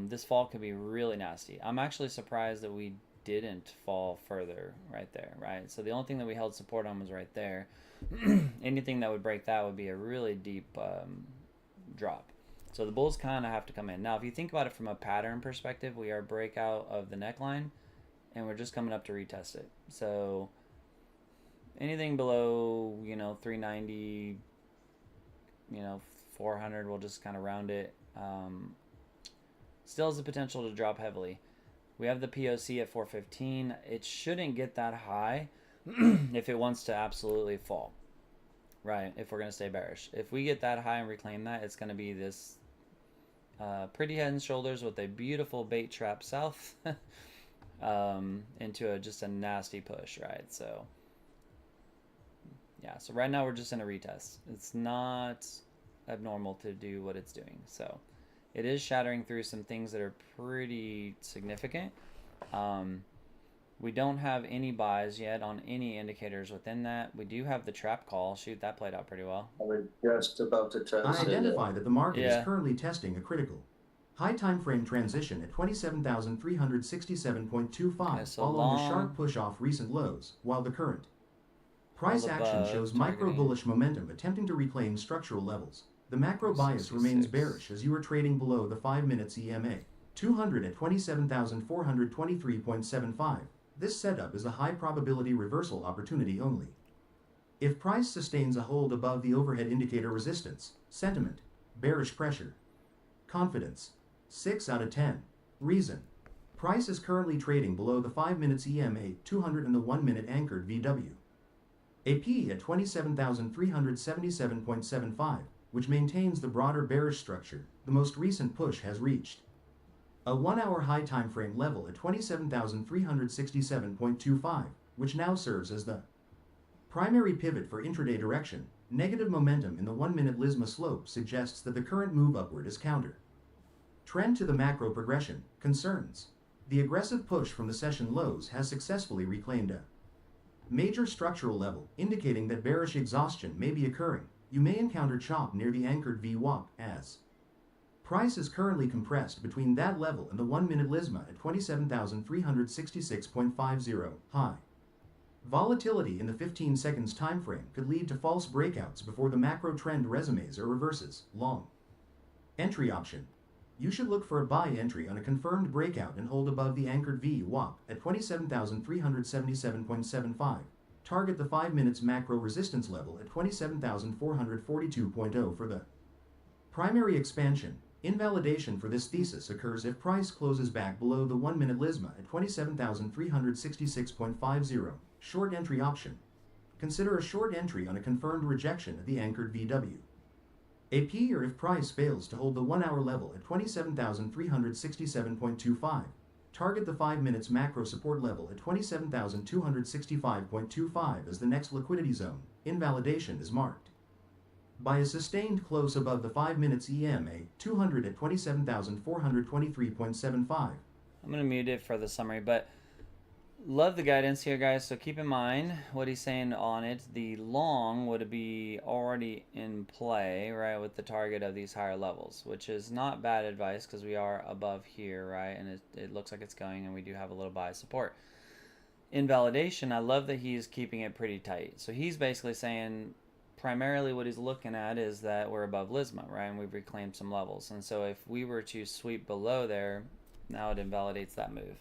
A: this fall could be really nasty. I'm actually surprised that we didn't fall further right there, right? So the only thing that we held support on was right there. Anything that would break that would be a really deep drop. So the bulls kind of have to come in. Now, if you think about it from a pattern perspective, we are breakout of the neckline, and we're just coming up to retest it. So anything below, 390, 400, we'll just kind of round it. Still has the potential to drop heavily. We have the POC at 415. It shouldn't get that high if it wants to absolutely fall, right? If we're going to stay bearish. If we get that high and reclaim that, it's going to be this pretty head and shoulders with a beautiful bait trap south into just a nasty push, right? So yeah, so right now we're just in a retest. It's not abnormal to do what it's doing. So it is shattering through some things that are pretty significant. We don't have any buys yet on any indicators within that. We do have the trap call. Shoot, that played out pretty well.
G: I was just about to test
D: I identify that the market
A: Yeah.
D: is currently testing a critical high time frame transition at 27,367.25,
A: Okay, so
D: following a
A: long.
D: sharp push off recent lows, while the current price
A: All
D: action
A: above
D: shows
A: targeting.
D: micro bullish momentum attempting to reclaim structural levels. The macro bias remains
A: 66.
D: bearish as you are trading below the 5 minutes EMA, 200 at 27,423.75. This setup is a high probability reversal opportunity only. If price sustains a hold above the overhead indicator resistance, sentiment, bearish pressure, confidence, 6 out of 10. Reason: price is currently trading below the 5 minutes EMA, 200 and the 1 minute anchored VW. AP at 27,377.75, which maintains the broader bearish structure the most recent push has reached. A 1-hour high time frame level at 27,367.25, which now serves as the primary pivot for intraday direction. Negative momentum in the 1-minute Lisma slope suggests that the current move upward is counter. Trend to the macro progression, concerns. The aggressive push from the session lows has successfully reclaimed a major structural level, indicating that bearish exhaustion may be occurring. You may encounter chop near the anchored VWAP as price is currently compressed between that level and the 1-minute Lisma at 27,366.50 high. Volatility in the 15 seconds time frame could lead to false breakouts before the macro trend resumes or reverses. Long entry option. You should look for a buy entry on a confirmed breakout and hold above the anchored VWAP at 27,377.75. Target the 5 minutes macro resistance level at 27,442.0 for the primary expansion. Invalidation for this thesis occurs if price closes back below the 1-minute Lisma at 27,366.50. Short entry option. Consider a short entry on a confirmed rejection of the anchored VW. AP or if price fails to hold the 1-hour level at 27,367.25. Target the 5 minutes macro support level at 27,265.25 as the next liquidity zone. Invalidation is marked by a sustained close above the 5 minutes EMA 200 at 27,423.75.
A: I'm going to mute it for the summary, but love the guidance here, guys. So keep in mind what he's saying on it. The long would be already in play, right, with the target of these higher levels, which is not bad advice because we are above here, right, and it looks like it's going, and we do have a little buy support. Invalidation, I love that he's keeping it pretty tight. So he's basically saying primarily what he's looking at is that we're above Lisma, right, and we've reclaimed some levels. And so if we were to sweep below there, now it invalidates that move.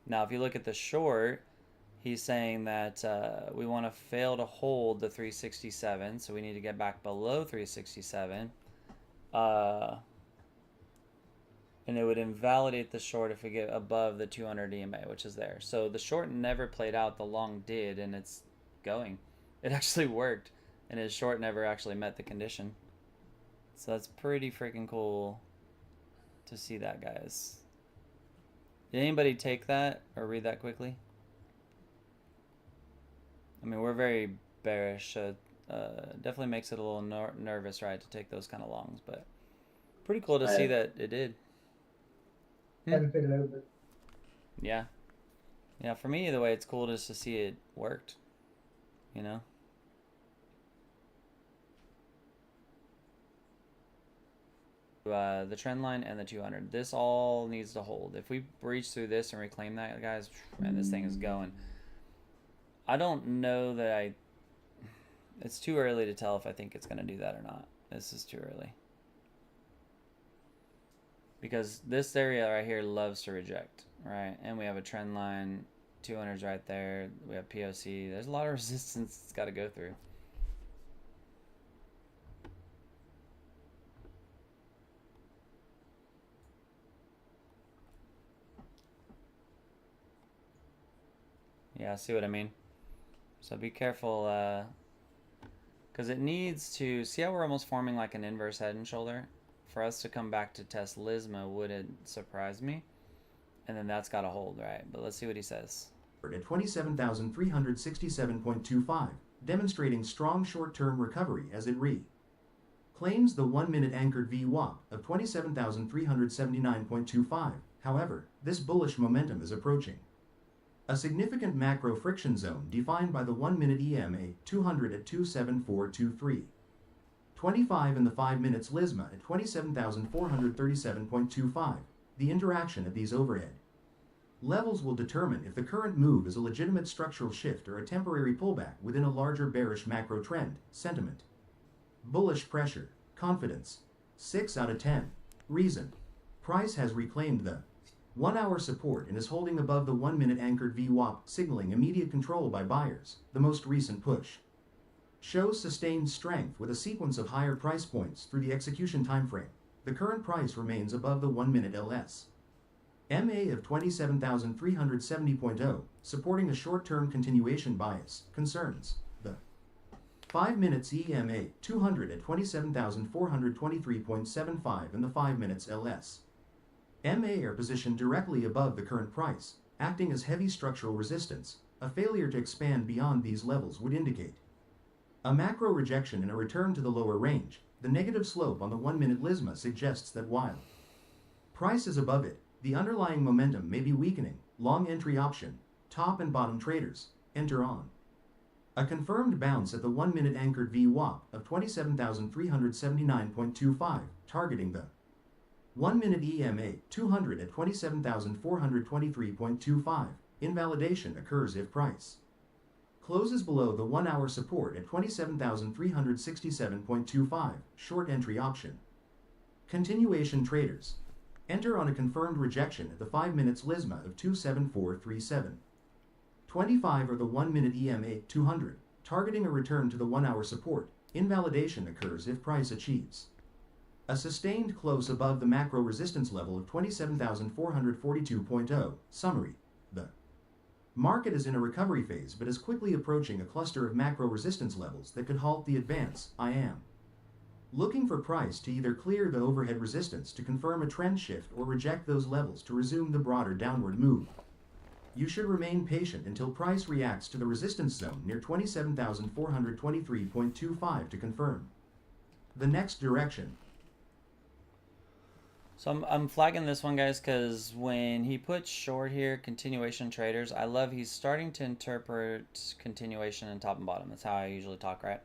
A: Now, if you look at the short, he's saying that we want to fail to hold the 367, so we need to get back below 367. And it would invalidate the short if we get above the 200 EMA, which is there. So the short never played out, the long did, and it's going. It actually worked, and his short never actually met the condition. So that's pretty freaking cool to see that, guys. Did anybody take that or read that quickly? I mean, we're very bearish. Definitely makes it a little nervous, right, to take those kind of longs, but pretty cool to see that it did.
H: Haven't figured it out, but
A: Yeah. Yeah, for me, either way, it's cool just to see it worked, you know? The trend line and the 200. This all needs to hold. If we breach through this and reclaim that, guys, man, this thing is going. I don't know that it's too early to tell if I think it's going to do that or not. This is too early. Because this area right here loves to reject, right? And we have a trend line, 200's right there. We have POC. There's a lot of resistance it's got to go through. Yeah, see what I mean? So be careful, because it needs to, see how we're almost forming like an inverse head and shoulder? For us to come back to test Lisma wouldn't surprise me. And then that's got to hold, right? But let's see what he says.
D: At 27,367.25, demonstrating strong short-term recovery as it claims the 1-minute anchored VWAP of 27,379.25. However, this bullish momentum is approaching a significant macro friction zone defined by the 1-minute EMA 200 at 27423. 25 in the 5 minutes Lisma at 27,437.25. The interaction at these overhead levels will determine if the current move is a legitimate structural shift or a temporary pullback within a larger bearish macro trend. Sentiment. Bullish pressure. Confidence. 6 out of 10. Reason. Price has reclaimed the 1-hour support and is holding above the 1-minute anchored VWAP, signaling immediate control by buyers. The most recent push shows sustained strength with a sequence of higher price points through the execution timeframe. The current price remains above the 1-minute LS MA of 27,370.0, supporting a short-term continuation bias. Concerns. The 5 minutes EMA 200 at 27,423.75 and the 5 minutes LS MA are positioned directly above the current price, acting as heavy structural resistance. A failure to expand beyond these levels would indicate a macro rejection and a return to the lower range. The negative slope on the 1-minute Lisma suggests that while price is above it, the underlying momentum may be weakening. Long entry option, top and bottom traders, enter on a confirmed bounce at the 1-minute anchored VWAP of 27,379.25, targeting the 1-minute EMA 200 at 27,423.25. Invalidation occurs if price closes below the 1-hour support at 27,367.25, short entry option. Continuation traders, enter on a confirmed rejection at the 5 minutes Lisma of 27437. 25 or the 1-minute EMA 200, targeting a return to the 1-hour support. Invalidation occurs if price achieves a sustained close above the macro resistance level of 27,442.0. Summary: the market is in a recovery phase but is quickly approaching a cluster of macro resistance levels that could halt the advance. I am looking for price to either clear the overhead resistance to confirm a trend shift or reject those levels to resume the broader downward move. You should remain patient until price reacts to the resistance zone near 27,423.25 to confirm the next direction.
A: So I'm flagging this one, guys, because when he puts short here, continuation traders, I love he's starting to interpret continuation and top and bottom. That's how I usually talk, right?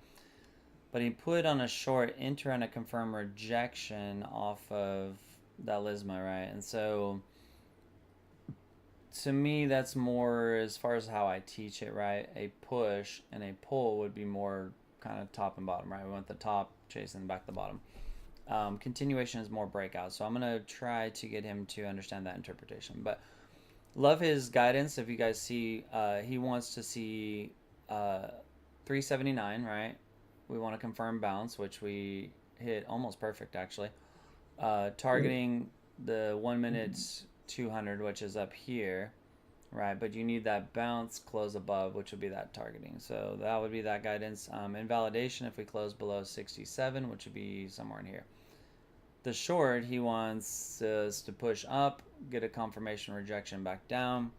A: But he put on a short enter and a confirm rejection off of that Lisma, right? And so to me, that's more as far as how I teach it, right? A push and a pull would be more kind of top and bottom, right? We want the top chasing back the bottom. Continuation is more breakout. So I'm going to try to get him to understand that interpretation. But love his guidance. If you guys see, he wants to see 379, right? We want to confirm bounce, which we hit almost perfect, actually. Targeting the 1 minute 200, which is up here, right? But you need that bounce close above, which would be that targeting. So that would be that guidance. Invalidation if we close below 67, which would be somewhere in here. The short, he wants us to push up, get a confirmation rejection back down,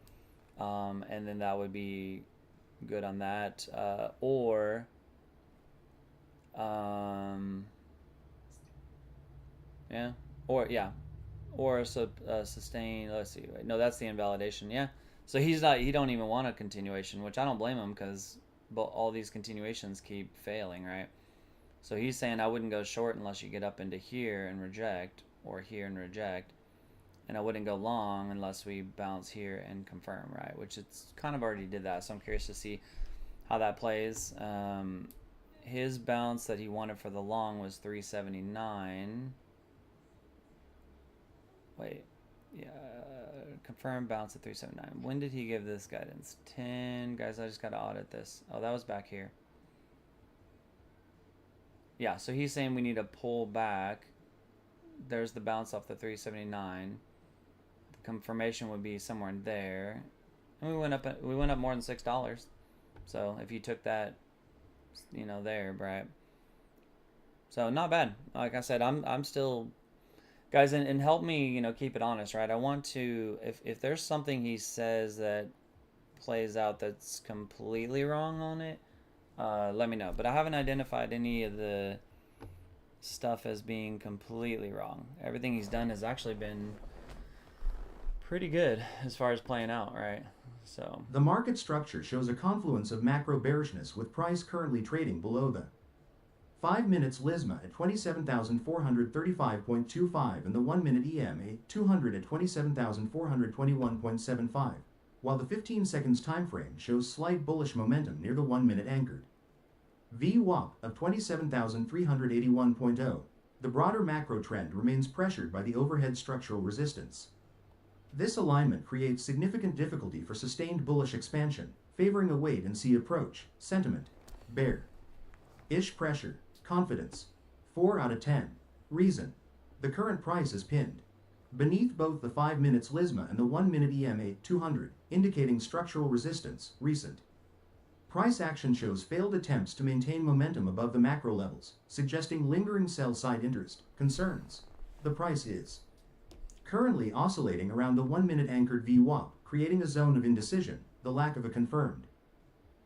A: and then that would be good on that. Or sustain. Let's see. Wait, no, that's the invalidation. Yeah. So he don't even want a continuation, which I don't blame him because all these continuations keep failing, right? So he's saying I wouldn't go short unless you get up into here and reject, or here and reject, and I wouldn't go long unless we bounce here and confirm, right? Which it's kind of already did that. So I'm curious to see how that plays. His bounce that he wanted for the long was 379. Wait, yeah, confirm bounce at 379. When did he give this guidance? 10, guys, I just got to audit this. Oh, that was back here. Yeah, so he's saying we need to pull back. There's the bounce off the 379. The confirmation would be somewhere in there. And we went up more than $6. So if you took that, there, right? So not bad. Like I said, I'm still, guys, and help me, keep it honest, right? I want to, if there's something he says that plays out that's completely wrong on it, let me know. But I haven't identified any of the stuff as being completely wrong. Everything he's done has actually been pretty good as far as playing out, right? So
D: the market structure shows a confluence of macro bearishness with price currently trading below the 5 minutes Lisma at 27,435.25 and the 1 minute EMA 200 at 27,421.75, while the 15 seconds time frame shows slight bullish momentum near the 1 minute anchored VWAP of 27,381.0. The broader macro trend remains pressured by the overhead structural resistance. This alignment creates significant difficulty for sustained bullish expansion, favoring a wait-and-see approach. Sentiment: bear-ish pressure. Confidence: 4 out of 10. Reason: the current price is pinned beneath both the 5 minutes Lisma and the 1 minute EMA 200, indicating structural resistance. Recent price action shows failed attempts to maintain momentum above the macro levels, suggesting lingering sell-side interest. Concerns: the price is currently oscillating around the 1 minute anchored VWAP, creating a zone of indecision. the lack of a confirmed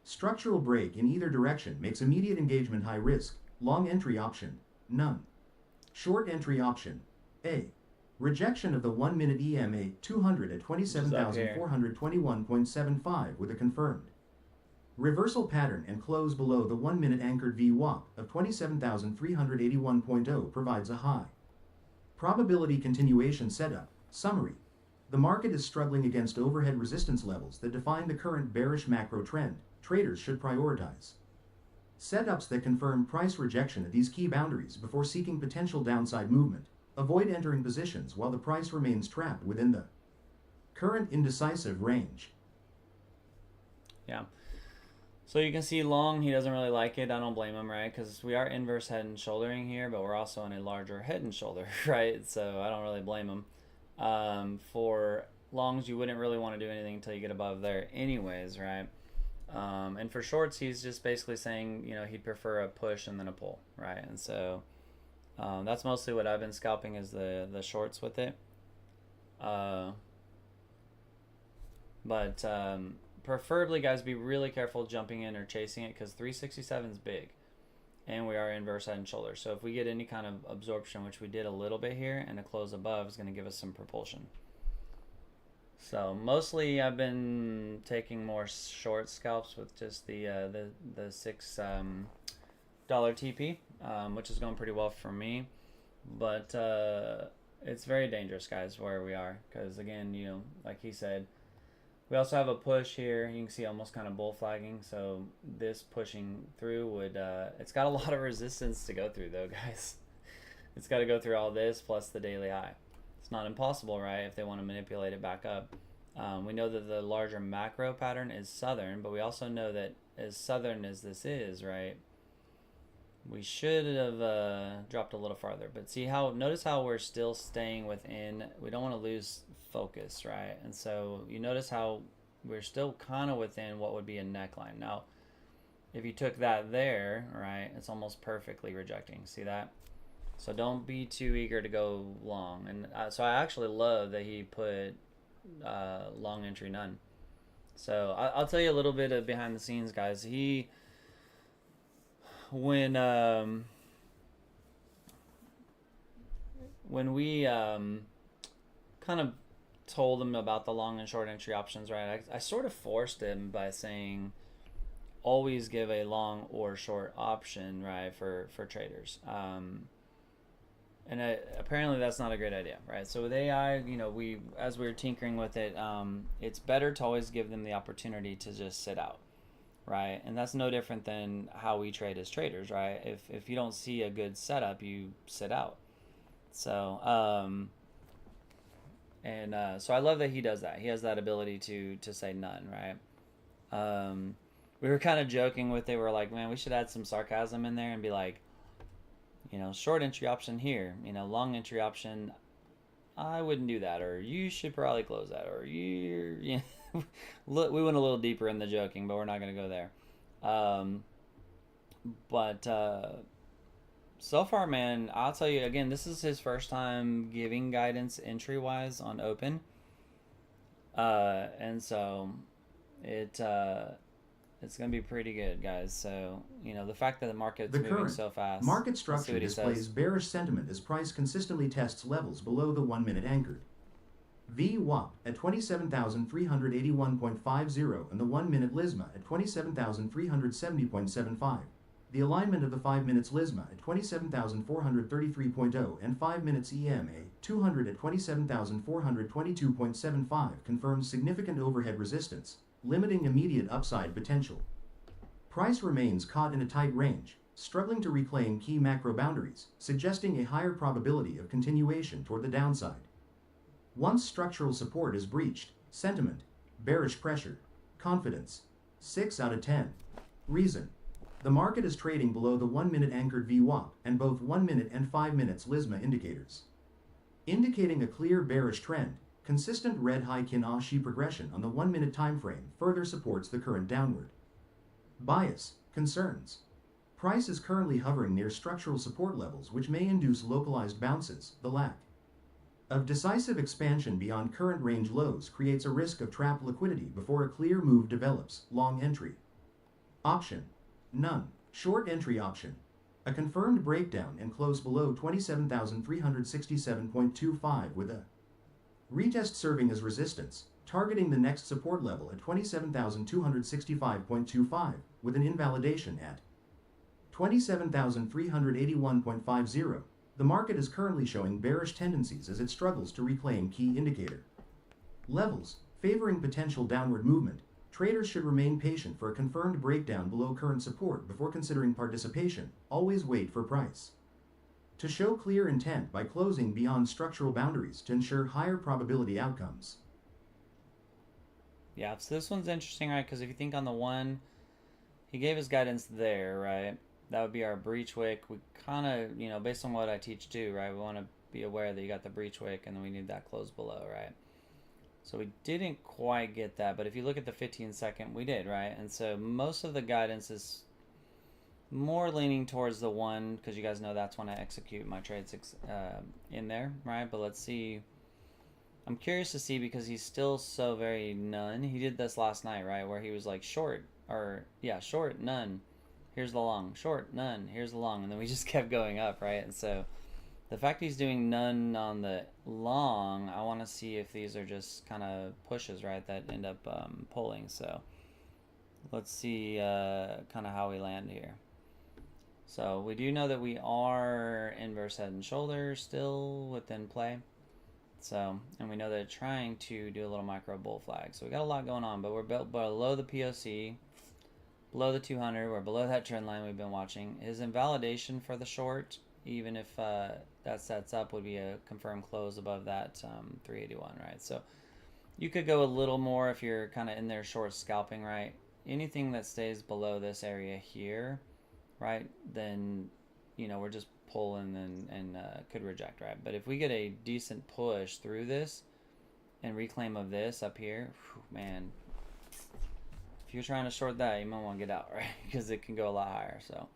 D: structural break in either direction makes immediate engagement high risk. Long entry option, none. Short entry option, A. Rejection of the 1 minute EMA 200 at 27,421.75 with a confirmed reversal pattern and close below the 1 minute anchored VWAP of 27,381.0 provides a high probability continuation setup. Summary. The market is struggling against overhead resistance levels that define the current bearish macro trend. Traders should prioritize setups that confirm price rejection at these key boundaries before seeking potential downside movement. Avoid entering positions while the price remains trapped within the current indecisive range.
A: Yeah. So you can see long, he doesn't really like it. I don't blame him, right? Because we are inverse head and shouldering here, but we're also in a larger head and shoulder, right? So I don't really blame him. For longs, you wouldn't really want to do anything until you get above there anyways, right? And for shorts, he's just basically saying, you know, he'd prefer a push and then a pull, right? And so that's mostly what I've been scalping is the shorts with it. But preferably, guys, be really careful jumping in or chasing it because 367 is big. And we are inverse head and shoulder. So if we get any kind of absorption, which we did a little bit here, and a close above is going to give us some propulsion. So mostly I've been taking more short scalps with just the $6 TP, which is going pretty well for me. But it's very dangerous, guys, where we are. Because, again, you know, like he said, we also have a push here. You can see almost kind of bull flagging. So this pushing through would, it's got a lot of resistance to go through though, guys. It's got to go through all this plus the daily high. It's not impossible, right, if they want to manipulate it back up. We know that the larger macro pattern is southern, but we also know that as southern as this is, right, we should have dropped a little farther. But see how, notice how we're still staying within, we don't want to lose focus, right? And so you notice how we're still kind of within what would be a neckline. Now, if you took that there, right, it's almost perfectly rejecting. See that? So don't be too eager to go long. And so I actually love that he put long entry none. So I'll tell you a little bit of behind the scenes, guys. He, when we kind of told him about the long and short entry options, right, I sort of forced him by saying always give a long or short option, right, for traders. And apparently that's not a great idea, right? So with AI, you know, as we're tinkering with it, it's better to always give them the opportunity to just sit out, right? And that's no different than how we trade as traders, right? If you don't see a good setup, you sit out. So so I love that he does that. He has that ability to say none, right? We were kind of joking with it. We're like, man, we should add some sarcasm in there and be like, you know, short entry option here, you know, long entry option, I wouldn't do that, or you should probably close that, or you know, we went a little deeper in the joking, but we're not going to go there. So far, man, I'll tell you again, this is his first time giving guidance entry wise on open. And so it's going to be pretty good, guys. So, you know, the fact that the market's moving so fast.
D: Market structure displays bearish sentiment as price consistently tests levels below the 1 minute anchored VWAP at 27,381.50 and the 1 minute Lisma at 27,370.75. The alignment of the 5 minutes Lisma at 27,433.0 and 5 minutes EMA 200 at 27,422.75 confirms significant overhead resistance, limiting immediate upside potential. Price remains caught in a tight range, struggling to reclaim key macro boundaries, suggesting a higher probability of continuation toward the downside. Once structural support is breached, sentiment, bearish pressure, confidence, 6 out of 10. Reason: the market is trading below the 1 minute anchored VWAP and both 1 minute and 5 minutes Lisma indicators, indicating a clear bearish trend. Consistent red high Kinashi progression on the 1 minute time frame further supports the current downward bias. Concerns: price is currently hovering near structural support levels which may induce localized bounces. The lack of decisive expansion beyond current range lows creates a risk of trapped liquidity before a clear move develops. Long entry. Option. None. Short entry option. A confirmed breakdown and close below 27,367.25 with a retest serving as resistance, targeting the next support level at 27,265.25 with an invalidation at 27,381.50. The market is currently showing bearish tendencies as it struggles to reclaim key indicator levels, favoring potential downward movement. Traders should remain patient for a confirmed breakdown below current support before considering participation. Always wait for price to show clear intent by closing beyond structural boundaries to ensure higher probability outcomes.
A: Yeah, so this one's interesting, right? Because if you think on the one, he gave his guidance there, right? That would be our breach wick. We kind of, you know, based on what I teach too, right? We want to be aware that you got the breach wick and then we need that close below, right? So we didn't quite get that, but if you look at the 15-second, we did, right? And so most of the guidance is more leaning towards the one, because you guys know that's when I execute my trades in there, right? But let's see. I'm curious to see because he's still so very none. He did this last night, right? Where he was like short, short, none. Here's the long, short, none. Here's the long. And then we just kept going up, right? And so the fact he's doing none on the long, I want to see if these are just kind of pushes, right, that end up pulling. So let's see kind of how we land here. So we do know that we are inverse head and shoulders still within play. So, and we know that it's trying to do a little micro bull flag. So we got a lot going on, but we're below the POC, below the 200. We're below that trend line we've been watching. His invalidation for the short, even if that sets up, would be a confirmed close above that 381, right? So you could go a little more if you're kind of in there short scalping, right? Anything that stays below this area here, right, then, you know, we're just pulling and could reject, right? But if we get a decent push through this and reclaim of this up here, whew, man, if you're trying to short that, you might want to get out, right? Because it can go a lot higher. So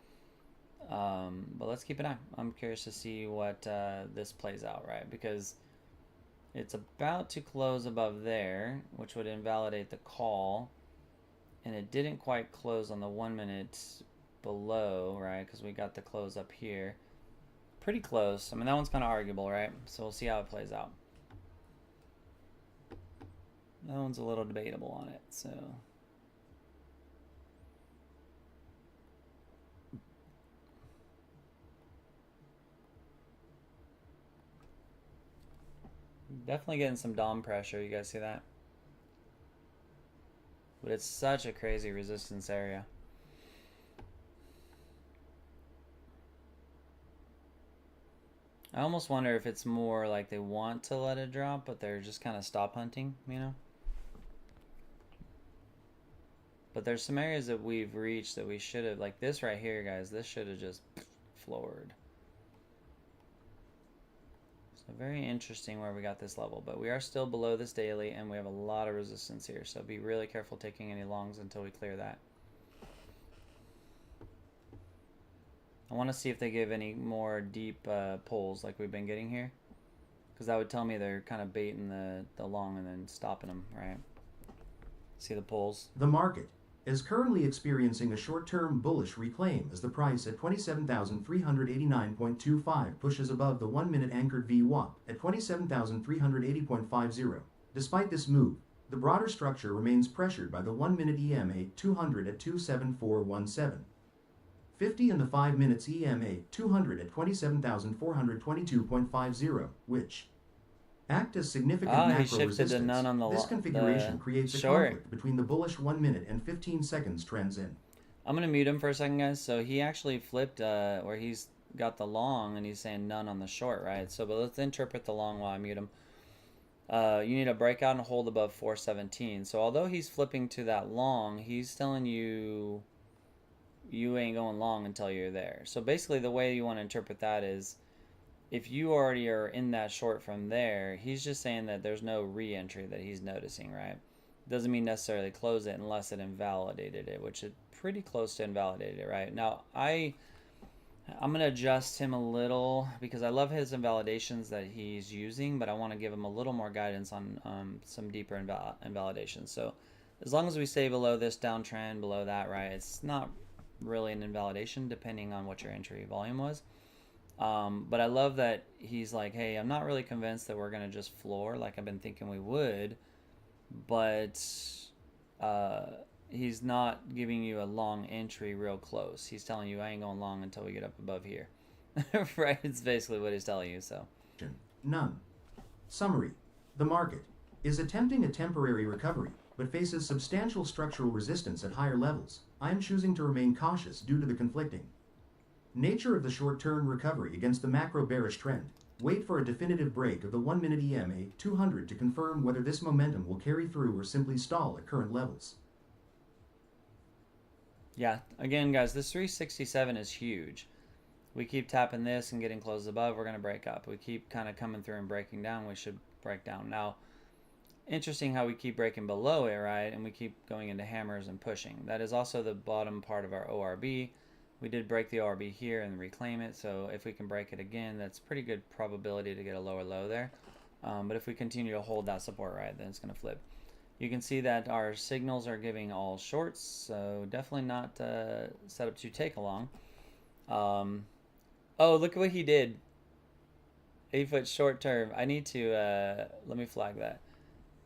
A: but let's keep an eye. I'm curious to see what this plays out, right? Because it's about to close above there, which would invalidate the call, and it didn't quite close on the 1 minute below, right? Because we got the close up here. Pretty close. I mean, that one's kind of arguable, right? So we'll see how it plays out. That one's a little debatable on it, so. Definitely getting some DOM pressure. You guys see that? But it's such a crazy resistance area. I almost wonder if it's more like they want to let it drop, but they're just kind of stop hunting, you know? But there's some areas that we've reached that we should have, like this right here, guys, this should have just floored. So very interesting where we got this level, but we are still below this daily and we have a lot of resistance here. So be really careful taking any longs until we clear that. I want to see if they give any more deep pulls like we've been getting here, because that would tell me they're kind of baiting the long and then stopping them, right? See the pulls?
D: The market is currently experiencing a short-term bullish reclaim as the price at 27,389.25 pushes above the 1 minute anchored VWAP at 27,380.50. Despite this move, the broader structure remains pressured by the 1 minute EMA 200 at 27417. 50 and the 5 minutes EMA 200 at 27,422.50, which act as significant macro
A: he shifted
D: resistance.
A: to none on the
D: This configuration creates a
A: short.
D: conflict between the bullish 1 minute and 15 seconds trends in.
A: I'm going to mute him for a second, guys. So he actually flipped where he's got the long and he's saying none on the short, right? So, but let's interpret the long while I mute him. You need a breakout and hold above 417. So although he's flipping to that long, he's telling you you ain't going long until you're there. So basically the way you want to interpret that is if you already are in that short from there, he's just saying that there's no re-entry that he's noticing, right? Doesn't mean necessarily close it unless it invalidated it, which is pretty close to invalidated it, right? Now, I I'm going to adjust him a little because I love his invalidations that he's using, but I want to give him a little more guidance on some deeper invalidations. So as long as we stay below this downtrend, below that, right, it's not really an invalidation depending on what your entry volume was. But I love that he's like, hey, I'm not really convinced that we're going to just floor like I've been thinking we would, but he's not giving you a long entry real close. He's telling you, I ain't going long until we get up above here. Right? It's basically what he's telling you, so.
D: None. Summary. The market is attempting a temporary recovery, but faces substantial structural resistance at higher levels. I am choosing to remain cautious due to the conflicting nature of the short-term recovery against the macro bearish trend. Wait for a definitive break of the 1-minute EMA 200 to confirm whether this momentum will carry through or simply stall at current levels.
A: Yeah, again, guys, this 367 is huge. We keep tapping this and getting close above, we're going to break up. We keep kind of coming through and breaking down, we should break down. Now, interesting how we keep breaking below it, right? And we keep going into hammers and pushing. That is also the bottom part of our ORB. We did break the ORB here and reclaim it, so if we can break it again, that's pretty good probability to get a lower low there. But if we continue to hold that support, right, then it's going to flip. You can see that our signals are giving all shorts, so definitely not set up to take along. Oh, look at what he did. 8-foot short term. I need to, let me flag that.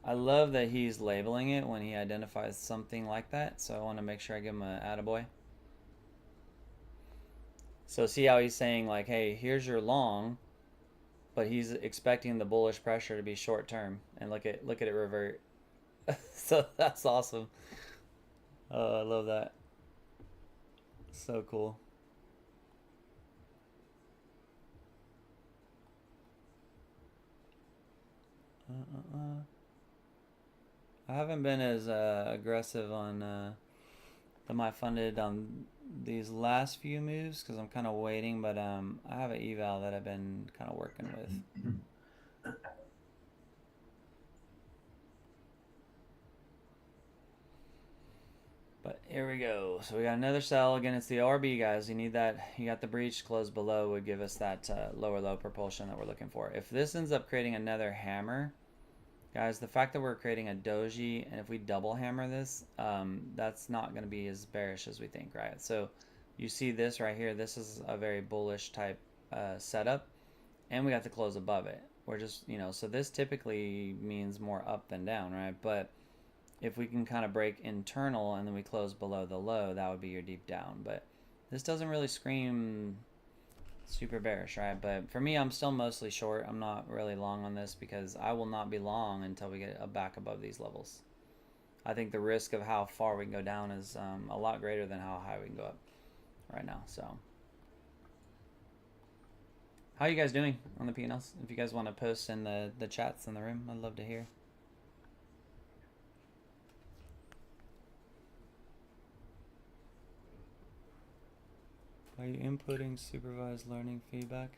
A: I love that he's labeling it when he identifies something like that, so I want to make sure I give him a attaboy. So see how he's saying like, hey, here's your long, but he's expecting the bullish pressure to be short term, and look at it revert. So that's awesome. Oh, I love that. So cool. I haven't been as aggressive on the my funded on these last few moves because I'm kind of waiting, but I have an eval that I've been kind of working with. But here we go. So we got another sell. Again, it's the ORB, guys. You need that. You got the breach close below would give us that lower low propulsion that we're looking for. If this ends up creating another hammer, guys, the fact that we're creating a doji, and if we double hammer this, that's not going to be as bearish as we think, right? So you see this right here. This is a very bullish type setup, and we got the close above it. We're just, so this typically means more up than down, right? But if we can kind of break internal and then we close below the low, that would be your deep down. But this doesn't really scream super bearish, right? But for me, I'm still mostly short. I'm not really long on this because I will not be long until we get back above these levels. I think the risk of how far we can go down is a lot greater than how high we can go up right now. So how are you guys doing on the P&Ls? If you guys want to post in the chats in the room, I'd love to hear. Are you inputting supervised learning feedback?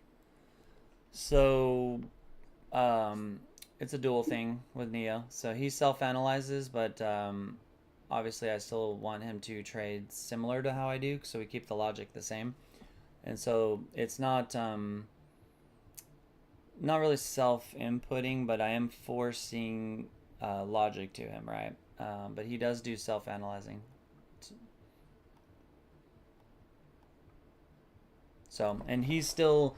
A: So it's a dual thing with Neo. So he self-analyzes, but obviously I still want him to trade similar to how I do, so we keep the logic the same. And so it's not really self-inputting, but I am forcing logic to him, right? But he does do self-analyzing. So, and he's still,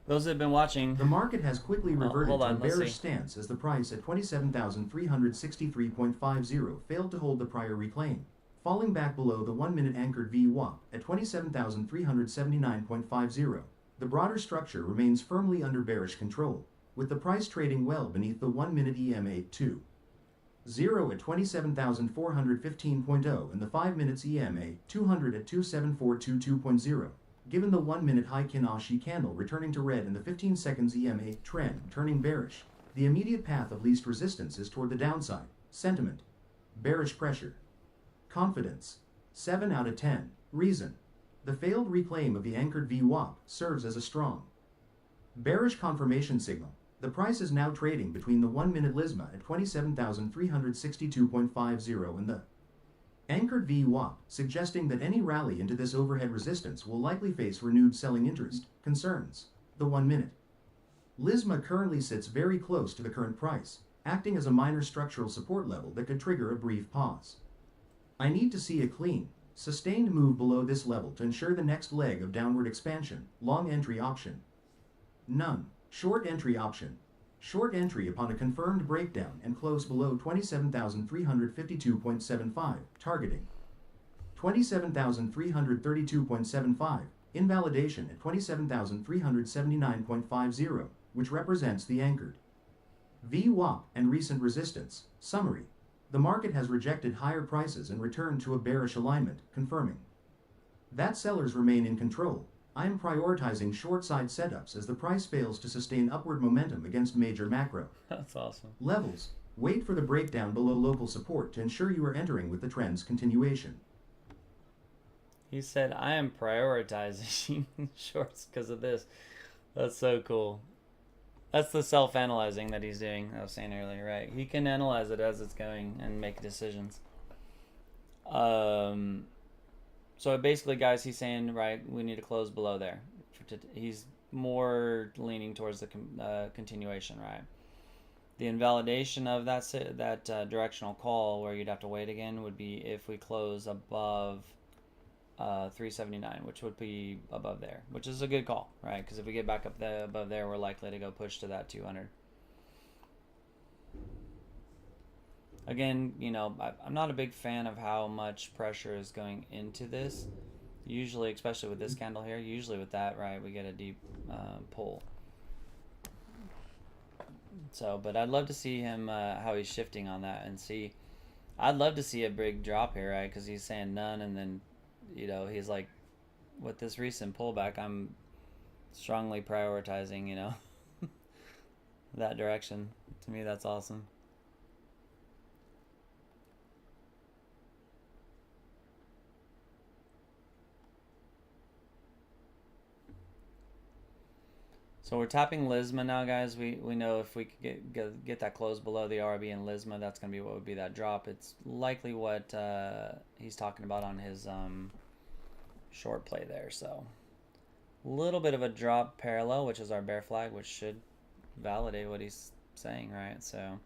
A: those that have been watching.
D: The market has quickly reverted to a bearish
A: see.
D: stance as the price at 27,363.50 failed to hold the prior reclaim, falling back below the 1-minute anchored VWAP at 27,379.50. The broader structure remains firmly under bearish control, with the price trading well beneath the 1-minute EMA 2.0 at 27,415.0 and the 5 minutes EMA 200 at 27422.0. Given the 1-minute Heikin Ashi candle returning to red and the 15 seconds EMA trend turning bearish, the immediate path of least resistance is toward the downside. Sentiment. Bearish pressure. Confidence. 7 out of 10. Reason. The failed reclaim of the anchored VWAP serves as a strong bearish confirmation signal. The price is now trading between the 1-minute Lisma at 27,362.50 and the Anchored VWAP, suggesting that any rally into this overhead resistance will likely face renewed selling interest. Concerns. The 1 minute. LISMA currently sits very close to the current price, acting as a minor structural support level that could trigger a brief pause. I need to see a clean, sustained move below this level to ensure the next leg of downward expansion. Long entry option. None. Short entry option. Short entry upon a confirmed breakdown and close below 27,352.75, targeting 27,332.75, invalidation at 27,379.50, which represents the anchored VWAP and recent resistance. Summary. The market has rejected higher prices and returned to a bearish alignment, confirming that sellers remain in control. I am prioritizing short side setups as the price fails to sustain upward momentum against major macro
A: That's awesome.
D: levels. Wait for the breakdown below local support to ensure you are entering with the trend's continuation.
A: He said, I am prioritizing shorts because of this. That's so cool. That's the self-analyzing that he's doing. I was saying earlier, right? He can analyze it as it's going and make decisions. So basically, guys, he's saying, right, we need to close below there. He's more leaning towards the continuation, right? The invalidation of that directional call, where you'd have to wait again, would be if we close above 379, which would be above there, which is a good call, right? Because if we get back up there above there, we're likely to go push to that 200. Again, you know, I'm not a big fan of how much pressure is going into this. Usually, especially with this candle here, usually with that, right, we get a deep pull. So, but I'd love to see him, how he's shifting on that and see. I'd love to see a big drop here, right? Because he's saying none, and then, you know, he's like, with this recent pullback, I'm strongly prioritizing, you know, that direction. To me, that's awesome. So we're tapping LISMA now, guys. We know if we could get that close below the RB and LISMA, that's going to be what would be that drop. It's likely what he's talking about on his short play there. So a little bit of a drop parallel, which is our bear flag, which should validate what he's saying, right? So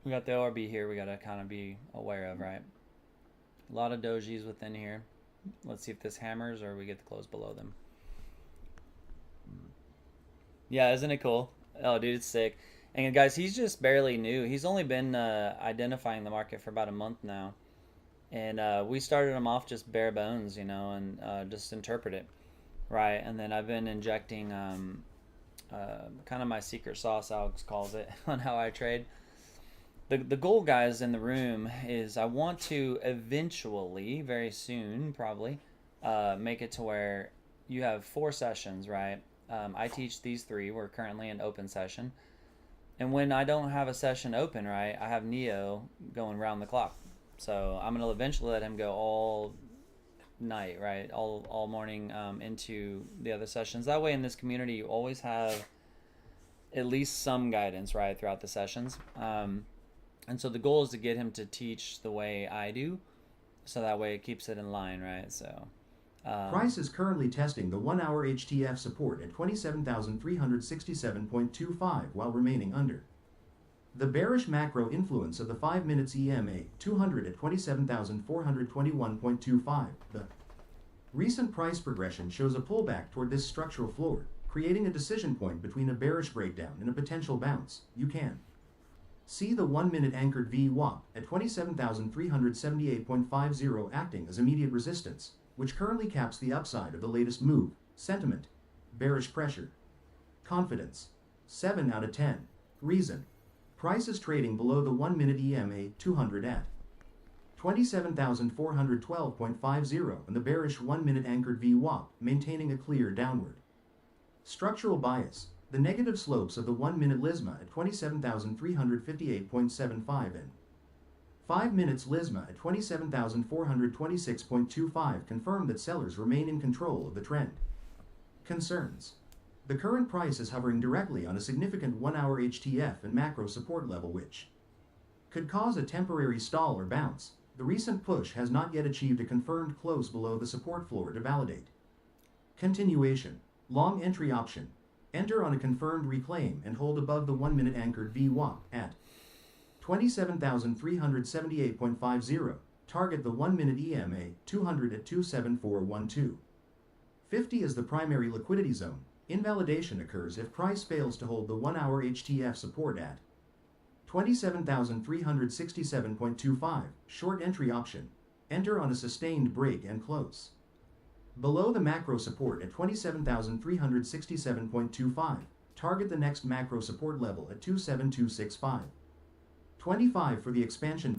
A: we got the ORB here we got to kind of be aware of, right? A lot of dojis within here. Let's see if this hammers or we get the close below them. Yeah, isn't it cool? Oh, dude, it's sick. And guys, he's just barely new. He's only been identifying the market for about a month now. And we started him off just bare bones, you know, and just interpret it, right? And then I've been injecting kind of my secret sauce, Alex calls it, on how I trade. The goal, guys, in the room is I want to eventually, very soon, probably, make it to where you have 4 sessions, right? I teach these 3. We're currently in open session. And when I don't have a session open, right, I have Neo going round the clock. So I'm going to eventually let him go all night, right, all morning into the other sessions. That way in this community, you always have at least some guidance, right, throughout the sessions. And so the goal is to get him to teach the way I do, so that way it keeps it in line, right? So
D: price is currently testing the 1-hour HTF support at 27,367.25 while remaining under the bearish macro influence of the 5 minutes EMA 200 at 27,421.25. The recent price progression shows a pullback toward this structural floor, creating a decision point between a bearish breakdown and a potential bounce. You can see the 1-minute anchored VWAP at 27,378.50 acting as immediate resistance, which currently caps the upside of the latest move. Sentiment. Bearish pressure. Confidence. 7 out of 10. Reason. Price is trading below the 1-minute EMA 200 at 27,412.50 and the bearish 1-minute anchored VWAP maintaining a clear downward structural bias. The negative slopes of the 1-minute LISMA at 27,358.75 and 5 minutes LISMA at 27,426.25 confirm that sellers remain in control of the trend. Concerns. The current price is hovering directly on a significant 1-hour HTF and macro support level which could cause a temporary stall or bounce. The recent push has not yet achieved a confirmed close below the support floor to validate. Continuation. Long entry option. Enter on a confirmed reclaim and hold above the 1-minute anchored VWAP at 27,378.50. Target the 1-minute EMA 200 at 27412. 50 is the primary liquidity zone. Invalidation occurs if price fails to hold the 1-hour HTF support at 27,367.25. Short entry option. Enter on a sustained break and close below the macro support at 27,367.25. Target the next macro support level at 27265. 25 for the expansion.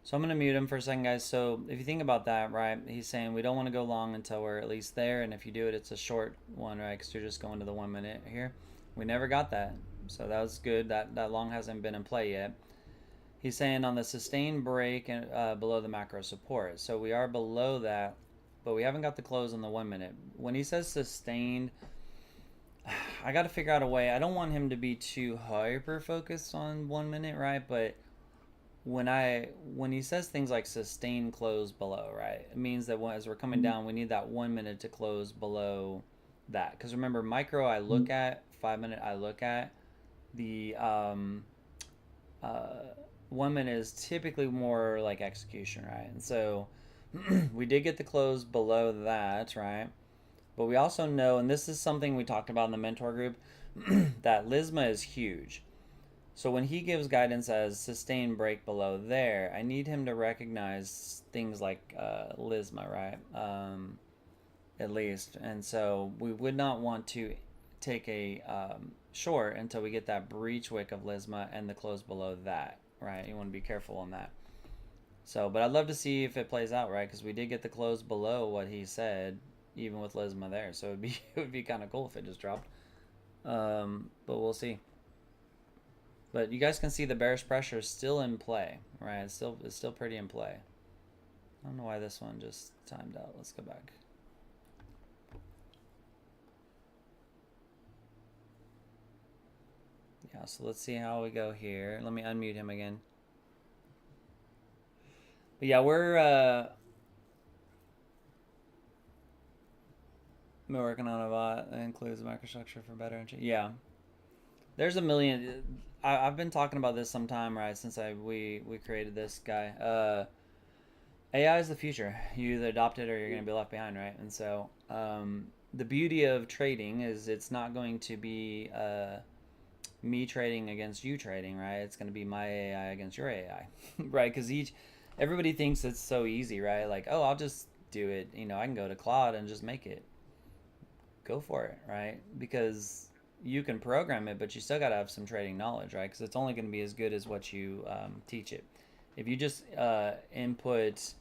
A: So I'm going to mute him for a second, guys. So if you think about that, right, he's saying we don't want to go long until we're at least there. And if you do it, it's a short one, right, because you're just going to the 1 minute here. We never got that. So that was good. That long hasn't been in play yet. He's saying on the sustained break and below the macro support. So we are below that, but we haven't got the close on the 1 minute. When he says sustained, I got to figure out a way. I don't want him to be too hyper focused on 1 minute, right? But when he says things like sustained close below, right, it means that as we're coming down, we need that 1 minute to close below that. Because remember, micro I look at, 5 minute I look at. The 1 minute is typically more like execution, right? And so we did get the close below that, right? But we also know, and this is something we talked about in the mentor group, that Lisma is huge. So when he gives guidance as sustained break below there, I need him to recognize things like Lisma, right? At least. And so we would not want to take a short until we get that breach wick of Lisma and the close below that, right? You want to be careful on that. So, but I'd love to see if it plays out, right? Because we did get the close below what he said, even with Lisma there. So it would be kind of cool if it just dropped. But we'll see. But you guys can see the bearish pressure is still in play, right? It's still pretty in play. I don't know why this one just timed out. Let's go back. Yeah, so let's see how we go here. Let me unmute him again. But yeah, we're working on a bot that includes microstructure for better entry. Yeah. There's a million. I've been talking about this sometime, right, since we created this guy. AI is the future. You either adopt it or you're going to be left behind, right? And so the beauty of trading is it's not going to be me trading against you trading, right? It's going to be my AI against your AI, right? Because everybody thinks it's so easy, right? Like, oh, I'll just do it. You know, I can go to Claude and just make it. Go for it, right? Because you can program it, but you still got to have some trading knowledge, right? Because it's only going to be as good as what you teach it. If you just input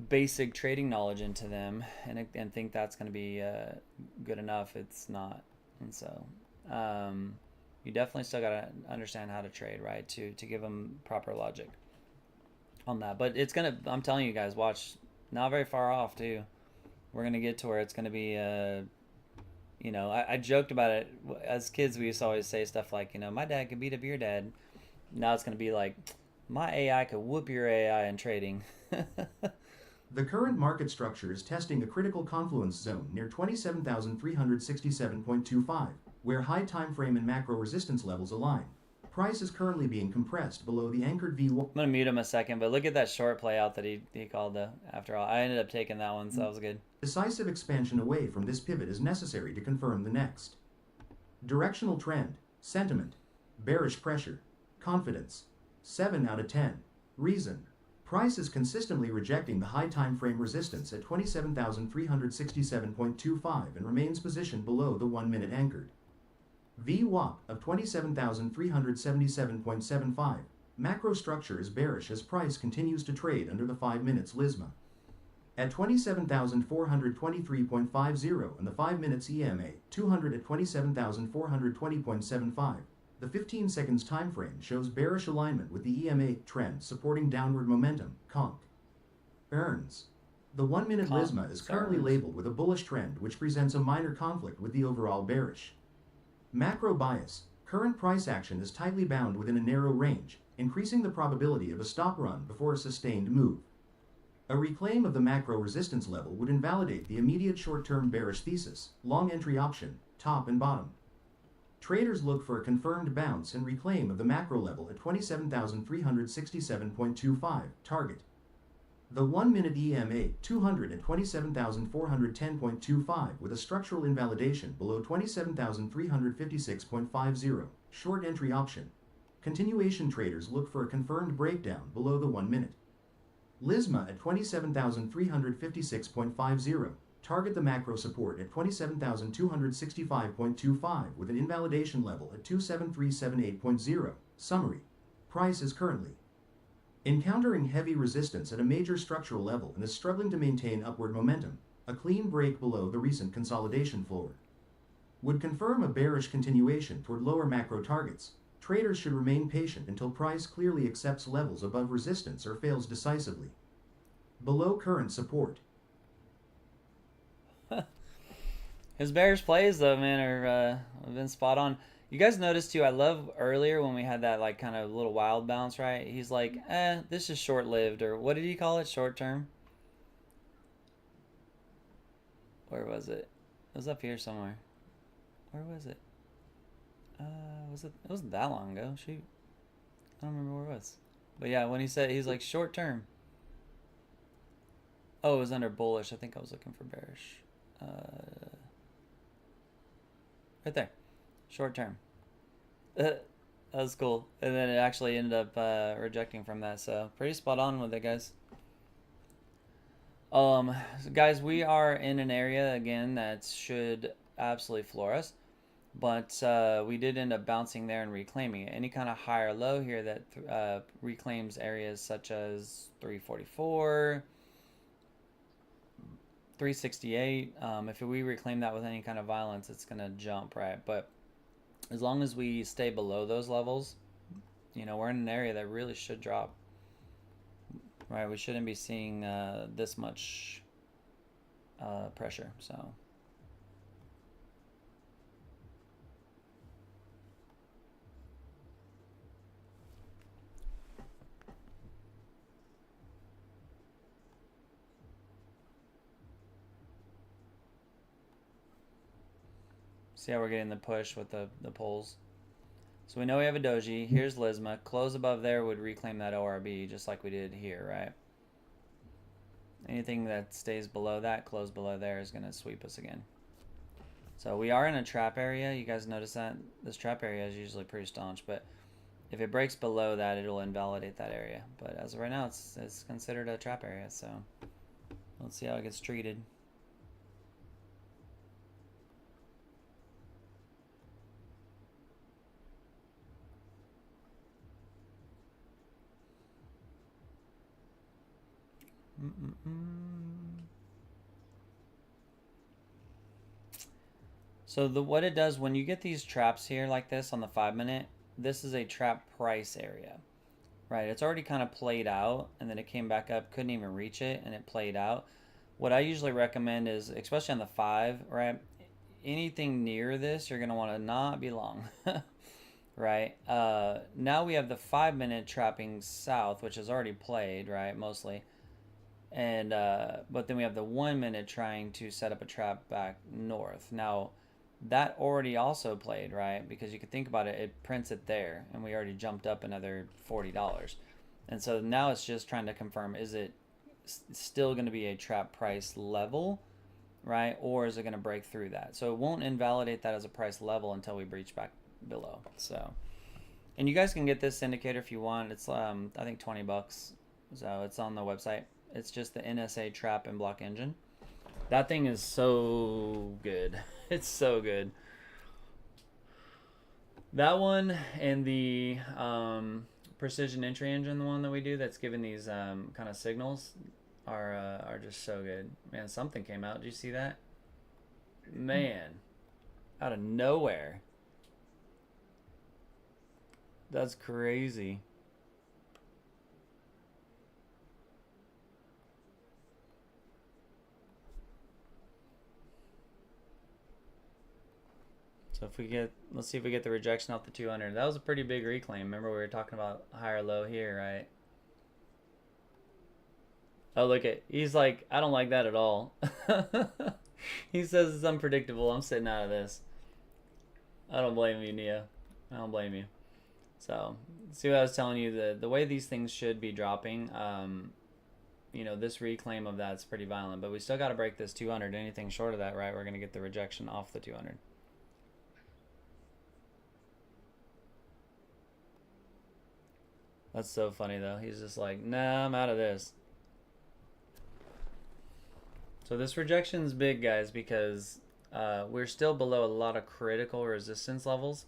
A: basic trading knowledge into them and think that's going to be good enough, it's not. And so you definitely still got to understand how to trade, right? To give them proper logic on that. But it's going to, I'm telling you guys, watch, not very far off too. We're going to get to where it's going to be you know, I joked about it. As kids, we used to always say stuff like, you know, my dad could beat up your dad. Now it's going to be like, my AI could whoop your AI in trading.
D: The current market structure is testing a critical confluence zone near 27,367.25, where high time frame and macro resistance levels align. Price is currently being compressed below the anchored V1.
A: I'm going to mute him a second, but look at that short play out that he called after all. I ended up taking that one, so that was good.
D: Decisive expansion away from this pivot is necessary to confirm the next. Directional trend, sentiment, bearish pressure, confidence, 7 out of 10. Reason, price is consistently rejecting the high time frame resistance at 27,367.25 and remains positioned below the 1 minute anchored VWAP of 27,377.75. Macro structure is bearish as price continues to trade under the 5 minutes Lisma at 27,423.50 and the 5 minutes EMA 200 at 27,420.75. The 15 seconds time frame shows bearish alignment with the EMA trend supporting downward momentum. Conk. Earns. The 1-minute Lisma is currently
A: Concerns.
D: labeled with a bullish trend, which presents a minor conflict with the overall bearish. Macro bias. Current price action is tightly bound within a narrow range, increasing the probability of a stop run before a sustained move. A reclaim of the macro resistance level would invalidate the immediate short-term bearish thesis, long entry option, top and bottom. Traders look for a confirmed bounce and reclaim of the macro level at 27,367.25, target. The 1-minute EMA 227,410.25 with a structural invalidation below 27,356.50, short entry option. Continuation traders look for a confirmed breakdown below the 1-minute. Lisma at 27,356.50, target the macro support at 27,265.25 with an invalidation level at 27378.0. Summary. Price is currently encountering heavy resistance at a major structural level and is struggling to maintain upward momentum. A clean break below the recent consolidation floor would confirm a bearish continuation toward lower macro targets. Traders should remain patient until price clearly accepts levels above resistance or fails decisively below current support.
A: His bearish plays though, man, have been spot on. You guys noticed too, I love earlier when we had that like kind of little wild bounce, right? He's like, this is short lived, or what did he call it? Short term? Where was it? It was up here somewhere. Where was it? It wasn't that long ago. Shoot. I don't remember where it was. But yeah, when he said, he's like short term. Oh, it was under bullish. I think I was looking for bearish. Right there. Short term. That was cool. And then it actually ended up rejecting from that. So pretty spot on with it, guys. So guys, we are in an area again that should absolutely floor us. But we did end up bouncing there and reclaiming it. Any kind of higher low here that reclaims areas such as 344, 368. If we reclaim that with any kind of violence, it's going to jump, right? But as long as we stay below those levels, you know, we're in an area that really should drop, right? We shouldn't be seeing this much pressure, so. See how we're getting the push with the pulls. So we know we have a doji. Here's Lisma. Close above there would reclaim that ORB just like we did here, right? Anything that stays below that, close below there, is going to sweep us again. So we are in a trap area. You guys notice that? This trap area is usually pretty staunch, but if it breaks below that, it'll invalidate that area. But as of right now, it's considered a trap area, so let's see how it gets treated. So what it does when you get these traps here like this on the 5-minute, this is a trap price area, right? It's already kind of played out, and then it came back up, couldn't even reach it, and it played out. What I usually recommend is, especially on the 5, right? Anything near this, you're going to want to not be long, right? Now we have the 5-minute trapping south, which is already played, right? Mostly. And but then we have the 1-minute trying to set up a trap back north. Now that already also played, right? Because you could think about it, it prints it there, and we already jumped up another $40. And so now it's just trying to confirm, is it still going to be a trap price level, right? Or is it going to break through that? So it won't invalidate that as a price level until we breach back below. So, and you guys can get this indicator if you want. It's I think $20. So it's on the website. It's just the NSA trap and block engine. That thing is so good. It's so good. That one and the precision entry engine, the one that we do that's giving these kind of signals, are just so good. Man, something came out. Did you see that? Man, out of nowhere. That's crazy. So if we get, let's see if we get the rejection off the 200. That was a pretty big reclaim. Remember we were talking about higher low here, right? Oh, look at, he's like, I don't like that at all. He says it's unpredictable. I'm sitting out of this. I don't blame you, Neo. I don't blame you. So, see what I was telling you, the way these things should be dropping, you know, this reclaim of that's pretty violent, but we still got to break this 200. Anything short of that, right, we're going to get the rejection off the 200. That's so funny, though. He's just like, nah, I'm out of this. So this rejection is big, guys, because we're still below a lot of critical resistance levels.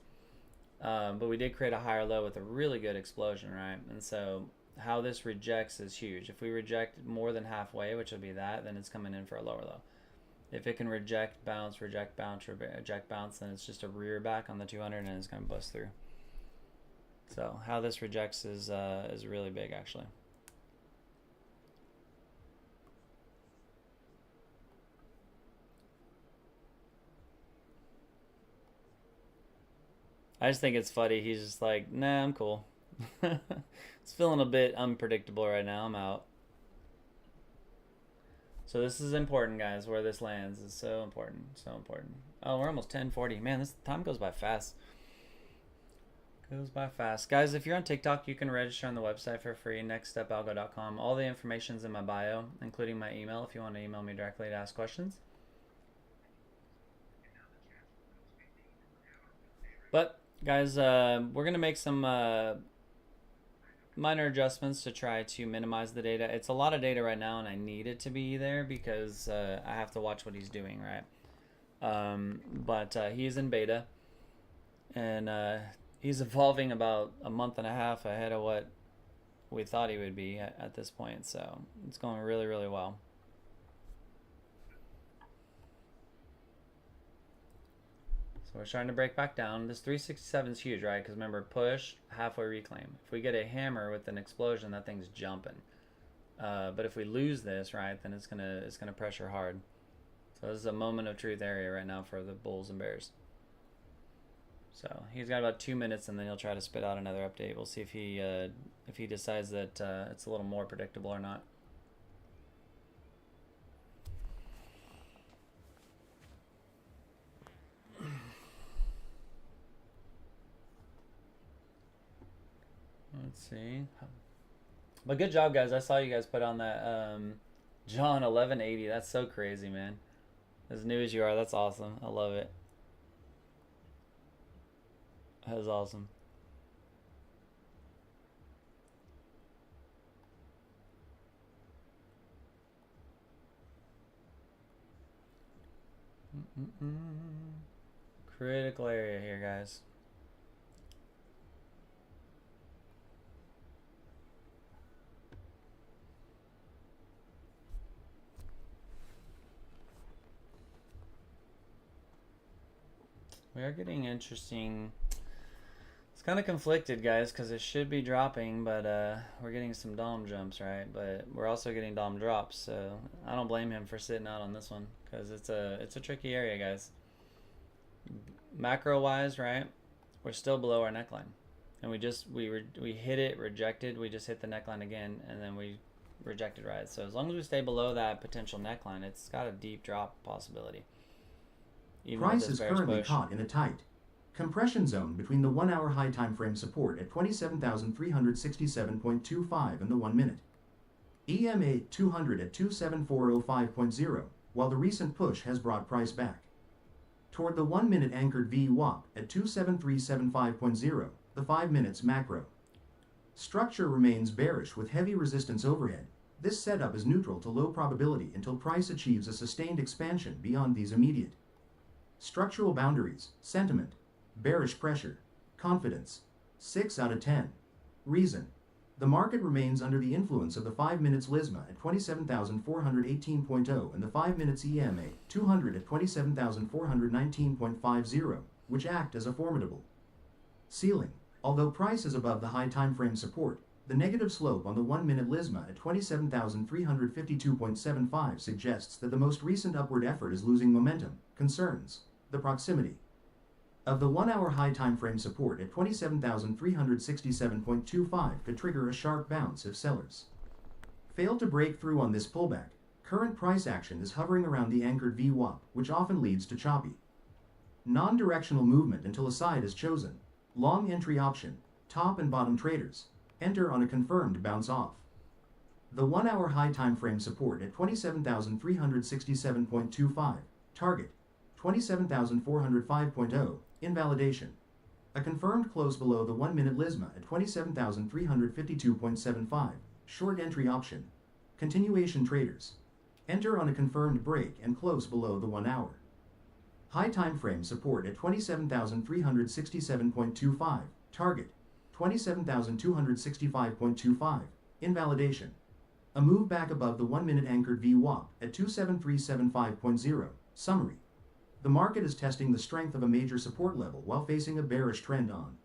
A: But we did create a higher low with a really good explosion, right? And so how this rejects is huge. If we reject more than halfway, which would be that, then it's coming in for a lower low. If it can reject, bounce, reject, bounce, reject, bounce, then it's just a rear back on the 200 and it's going to bust through. So how this rejects is really big, actually. I just think it's funny. He's just like, nah, I'm cool. It's feeling a bit unpredictable right now. I'm out. So this is important, guys. Where this lands is so important. So important. Oh, we're almost 10:40. Man, this time goes by fast. Goes by fast. Guys, if you're on TikTok, you can register on the website for free, nextstepalgo.com. All the information's in my bio, including my email if you want to email me directly to ask questions. But guys, we're gonna make some minor adjustments to try to minimize the data. It's a lot of data right now, and I need it to be there because I have to watch what he's doing, right? But he's in beta, and he's evolving about a month and a half ahead of what we thought he would be at this point. So it's going really, really well. So we're starting to break back down. This 367 is huge, right? Because remember, push, halfway reclaim. If we get a hammer with an explosion, that thing's jumping. But if we lose this, right, then it's gonna pressure hard. So this is a moment of truth area right now for the bulls and bears. So he's got about 2 minutes, and then he'll try to spit out another update. We'll see if he decides that it's a little more predictable or not. Let's see. But good job, guys. I saw you guys put on that John 1180. That's so crazy, man. As new as you are, that's awesome. I love it. That was awesome. Critical area here, guys. We are getting interesting. It's kind of conflicted, guys, because it should be dropping, but we're getting some DOM jumps, right? But we're also getting DOM drops, so I don't blame him for sitting out on this one because it's a tricky area, guys. Macro wise, right? We're still below our neckline, and we hit it, rejected. We just hit the neckline again, and then we rejected, right? So as long as we stay below that potential neckline, it's got a deep drop possibility. Even
D: Price is currently caught in a tight compression zone between the 1 hour high time frame support at 27,367.25 and the 1 minute EMA 200 at 27405.0, while the recent push has brought price back toward the 1 minute anchored VWAP at 27375.0, the 5 minutes macro. Structure remains bearish with heavy resistance overhead. This setup is neutral to low probability until price achieves a sustained expansion beyond these immediate structural boundaries. Sentiment, bearish pressure, confidence, 6 out of 10. Reason, the market remains under the influence of the 5 minutes LISMA at 27,418.0 and the 5 minutes EMA 200 at 27,419.50, which act as a formidable ceiling. Although price is above the high time frame support, the negative slope on the 1 minute LISMA at 27,352.75 suggests that the most recent upward effort is losing momentum. Concerns, the proximity of the 1-hour high time frame support at 27,367.25 could trigger a sharp bounce if sellers fail to break through on this pullback. Current price action is hovering around the anchored VWAP, which often leads to choppy, non-directional movement until a side is chosen. Long entry option, top and bottom traders, enter on a confirmed bounce off. The 1-hour high time frame support at 27,367.25, target 27,405.0, invalidation. A confirmed close below the 1-minute Lisma at 27,352.75, short entry option. Continuation traders, enter on a confirmed break and close below the 1-hour high time frame support at 27,367.25, target 27,265.25, invalidation. A move back above the 1-minute anchored VWAP at 27375.0. Summary. The market is testing the strength of a major support level while facing a bearish trend on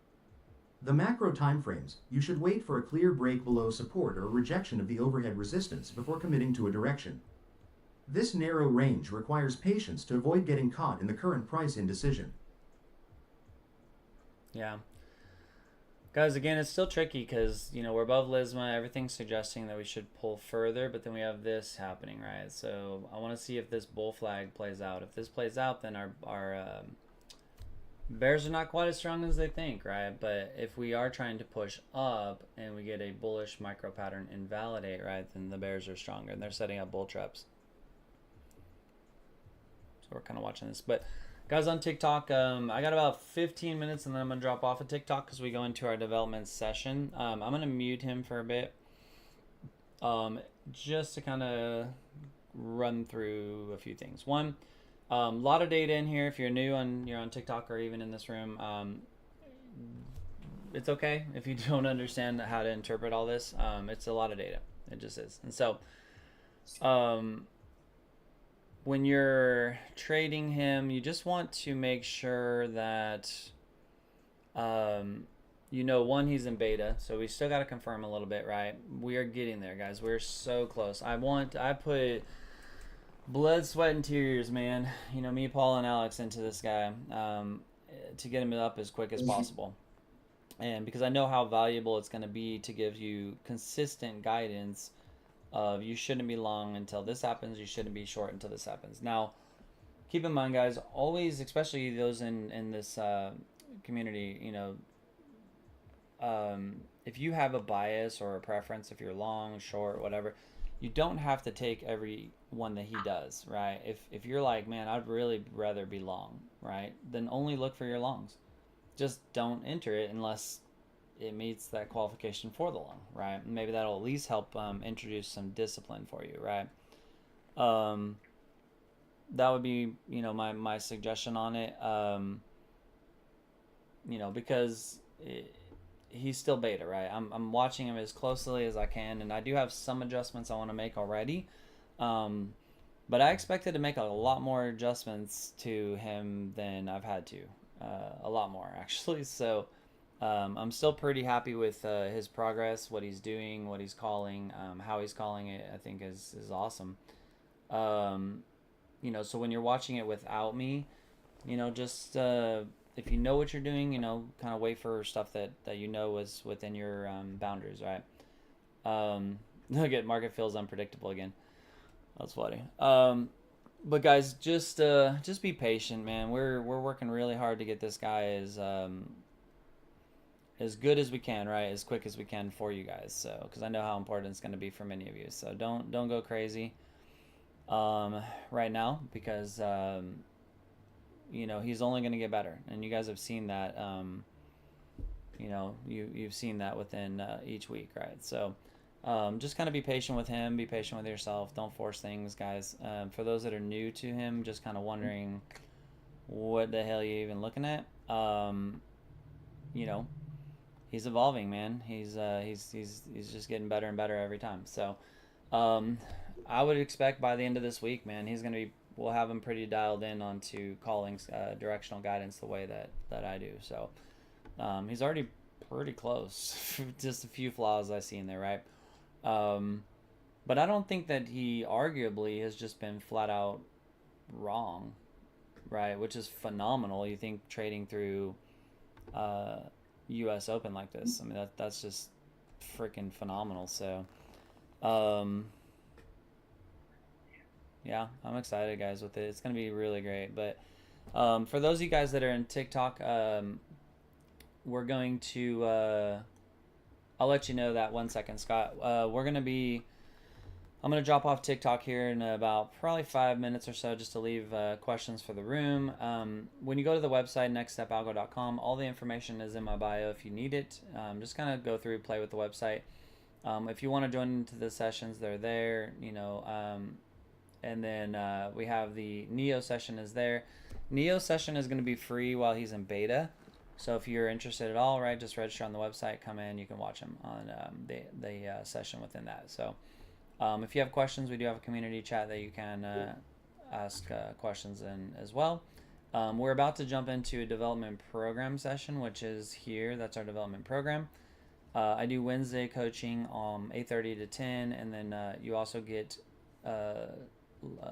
D: the macro timeframes. You should wait for a clear break below support or a rejection of the overhead resistance before committing to a direction. This narrow range requires patience to avoid getting caught in the current price indecision.
A: Yeah. Guys, again, it's still tricky because, we're above Lisma. Everything's suggesting that we should pull further, but then we have this happening, right? So I want to see if this bull flag plays out. If this plays out, then our bears are not quite as strong as they think, right? But if we are trying to push up and we get a bullish micro pattern invalidate, right, then the bears are stronger and they're setting up bull traps. So we're kind of watching this. But guys, on TikTok, I got about 15 minutes and then I'm going to drop off of TikTok because we go into our development session. I'm going to mute him for a bit just to kind of run through a few things. One, a lot of data in here. If you're new you're on TikTok or even in this room, it's okay if you don't understand how to interpret all this. It's a lot of data. It just is. And so when you're trading him, you just want to make sure that, one, he's in beta. So we still got to confirm a little bit, right? We are getting there, guys. We're so close. I put blood, sweat, and tears, man. Me, Paul, and Alex into this guy to get him up as quick as possible. And because I know how valuable it's going to be to give you consistent guidance of you shouldn't be long until this happens, you shouldn't be short until this happens. Now, keep in mind, guys, always, especially those in this community, if you have a bias or a preference, if you're long, short, whatever, you don't have to take every one that he does, right? If you're like, man, I'd really rather be long, right? Then only look for your longs. Just don't enter it unless it meets that qualification for the long, right? Maybe that'll at least help introduce some discipline for you, right? That would be, my suggestion on it. Because he's still beta, right? I'm watching him as closely as I can, and I do have some adjustments I want to make already. But I expected to make a lot more adjustments to him than I've had to. A lot more, actually. So I'm still pretty happy with his progress, what he's doing, what he's calling, how he's calling it. I think is awesome. So when you're watching it without me, just if you know what you're doing, kind of wait for stuff that is within your boundaries, right? Look at market feels unpredictable again. That's funny. But guys, just be patient, man. We're working really hard to get this guy as good as we can, right? As quick as we can for you guys. So, because I know how important it's going to be for many of you. So don't go crazy right now, because he's only going to get better, and you guys have seen that. You've seen that within each week, right? So just kind of be patient with him, be patient with yourself. Don't force things, guys. For those that are new to him, just kind of wondering what the hell you even looking at. He's evolving, man. He's just getting better and better every time. So I would expect by the end of this week, man, we'll have him pretty dialed in onto calling directional guidance the way that I do. So he's already pretty close. Just a few flaws I see in there, right? But I don't think that he arguably has just been flat out wrong, right? Which is phenomenal. You think trading through U.S. Open like this? I mean, that's just freaking phenomenal. So, yeah, I'm excited, guys, with it. It's gonna be really great. But for those of you guys that are in TikTok, we're going to. I'll let you know that 1 second, Scott. I'm going to drop off TikTok here in about probably 5 minutes or so just to leave questions for the room. When you go to the website, nextstepalgo.com, all the information is in my bio if you need it. Just kind of go through, play with the website. If you want to join into the sessions, they're there, and then we have the Neo session is there. Neo session is going to be free while he's in beta. So if you're interested at all, right, just register on the website, come in, you can watch him on the session within that. So if you have questions, we do have a community chat that you can ask questions in as well. We're about to jump into a development program session, which is here. That's our development program. I do Wednesday coaching 8:30 to 10, and then you also get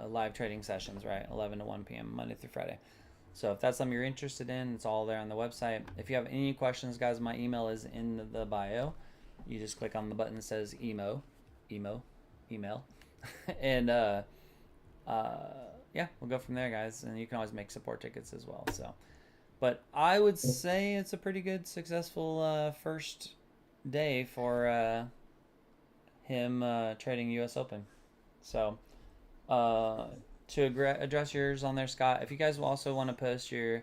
A: live trading sessions, right, 11 to 1 p.m. Monday through Friday. So if that's something you're interested in, it's all there on the website. If you have any questions, guys, my email is in the bio. You just click on the button that says email, and yeah, we'll go from there, guys. And you can always make support tickets as well. So, but I would say it's a pretty good, successful first day for him trading U.S. Open. So. To address yours on there, Scott, if you guys will also want to post your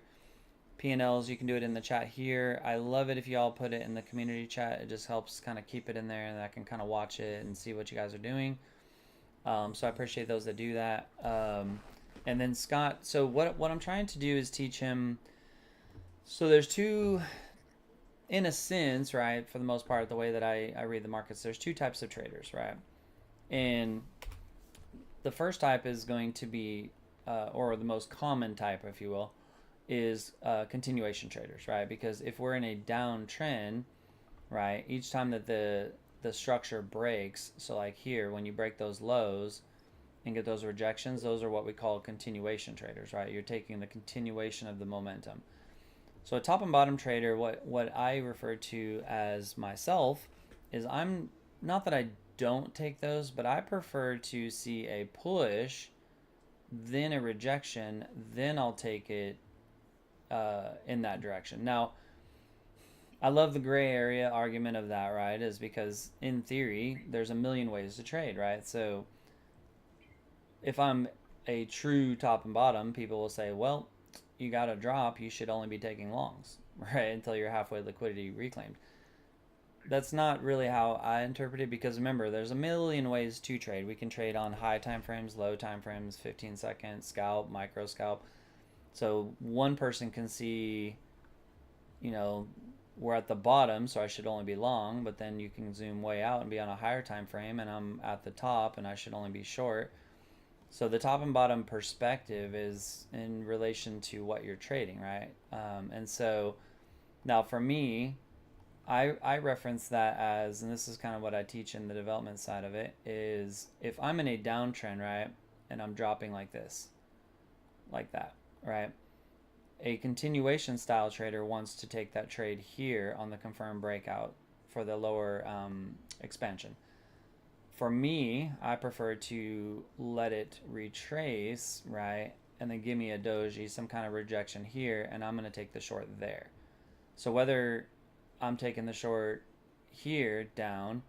A: P&Ls, you can do it in the chat here. I love it if you all put it in the community chat. It just helps kind of keep it in there, and I can kind of watch it and see what you guys are doing. So I appreciate those that do that. And then Scott, so what I'm trying to do is teach him. So there's two, in a sense, right, for the most part, the way that I read the markets, there's two types of traders, right? And the first type is going to be, or the most common type, if you will, is continuation traders, right? Because if we're in a downtrend, right, each time that the structure breaks, so like here, when you break those lows and get those rejections, those are what we call continuation traders, right? You're taking the continuation of the momentum. So a top and bottom trader, what I refer to as myself is I'm not that I don't take those, but I prefer to see a push, then a rejection, then I'll take it in that direction. Now, I love the gray area argument of that, right? Is because in theory, there's a million ways to trade, right? So if I'm a true top and bottom, people will say, well, you got a drop, you should only be taking longs, right? Until you're halfway liquidity reclaimed. That's not really how I interpret it, because remember, there's a million ways to trade. We can trade on high time frames, low time frames, 15 seconds, scalp, micro scalp. So one person can see, we're at the bottom, so I should only be long, but then you can zoom way out and be on a higher time frame, and I'm at the top and I should only be short. So the top and bottom perspective is in relation to what you're trading, right? And so now for me, I reference that as, and this is kind of what I teach in the development side of it, is if I'm in a downtrend, right, and I'm dropping like this, like that, right, a continuation style trader wants to take that trade here on the confirmed breakout for the lower expansion. For me, I prefer to let it retrace, right, and then give me a doji, some kind of rejection here, and I'm going to take the short there. So whether I'm taking the short here down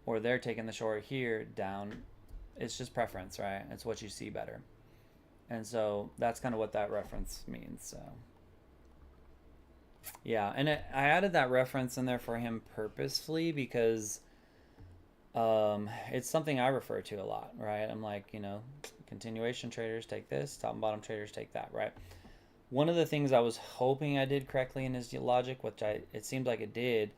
A: or they're taking the short here down, it's just preference, right? It's what you see better. And so that's kind of what that reference means. So yeah, and I added that reference in there for him purposefully because it's something I refer to a lot, right? I'm like, continuation traders take this, top and bottom traders take that, right? One of the things I was hoping I did correctly in his logic, which it seems like it did,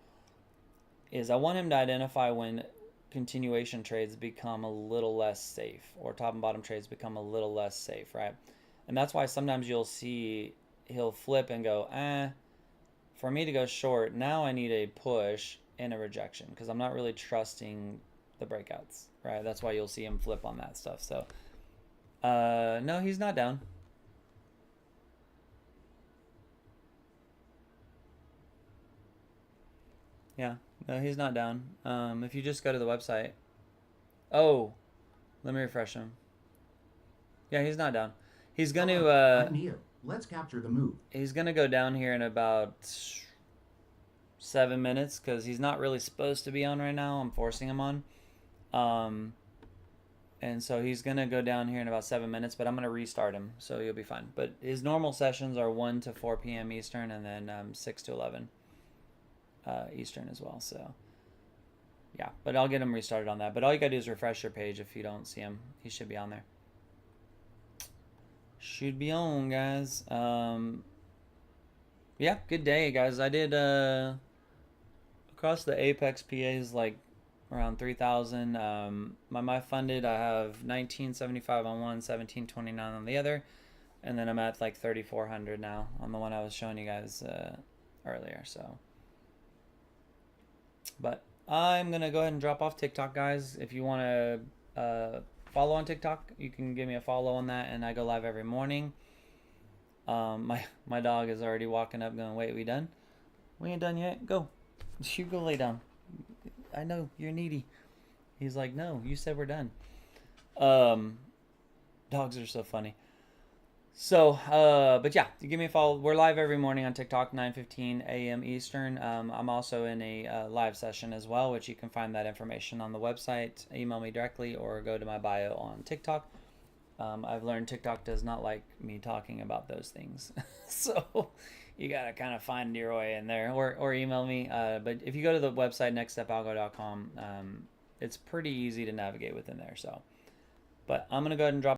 A: is I want him to identify when continuation trades become a little less safe, or top and bottom trades become a little less safe, right? And that's why sometimes you'll see he'll flip and go, for me to go short, now I need a push and a rejection, because I'm not really trusting the breakouts, right? That's why you'll see him flip on that stuff. So no, he's not down. Yeah, no, he's not down. If you just go to the website. Oh, let me refresh him. Yeah, he's not down. He's gonna
D: Hello, I'm Neo. Let's capture the move.
A: he's gonna go down here in about 7 minutes because he's not really supposed to be on right now. I'm forcing him on. And so he's gonna go down here in about 7 minutes, but I'm gonna restart him, so you'll be fine. But his normal sessions are 1 to 4 p.m. Eastern, and then 6 to 11 Eastern as well. So yeah, but I'll get him restarted on that. But all you gotta do is refresh your page. If you don't see him, he should be on there. Should be on, guys. Yeah, good day, guys. I did across the Apex PAs like around 3,000. My funded, I have 1975 on one, 1729 on the other, and then I'm at like 3,400 now on the one I was showing you guys earlier. So, but I'm gonna go ahead and drop off TikTok, guys. If you want to follow on TikTok, you can give me a follow on that, and I go live every morning. My dog is already walking up, going, "Wait, we done? We ain't done yet. Go, you go lay down. I know you're needy." He's like, "No, you said we're done." Dogs are so funny. So, but yeah, give me a follow. We're live every morning on TikTok, 9:15 a.m. Eastern. I'm also in a live session as well, which you can find that information on the website. Email me directly or go to my bio on TikTok. I've learned TikTok does not like me talking about those things. So you got to kind of find your way in there or email me. But if you go to the website, nextstepalgo.com, it's pretty easy to navigate within there. So, but I'm going to go ahead and drop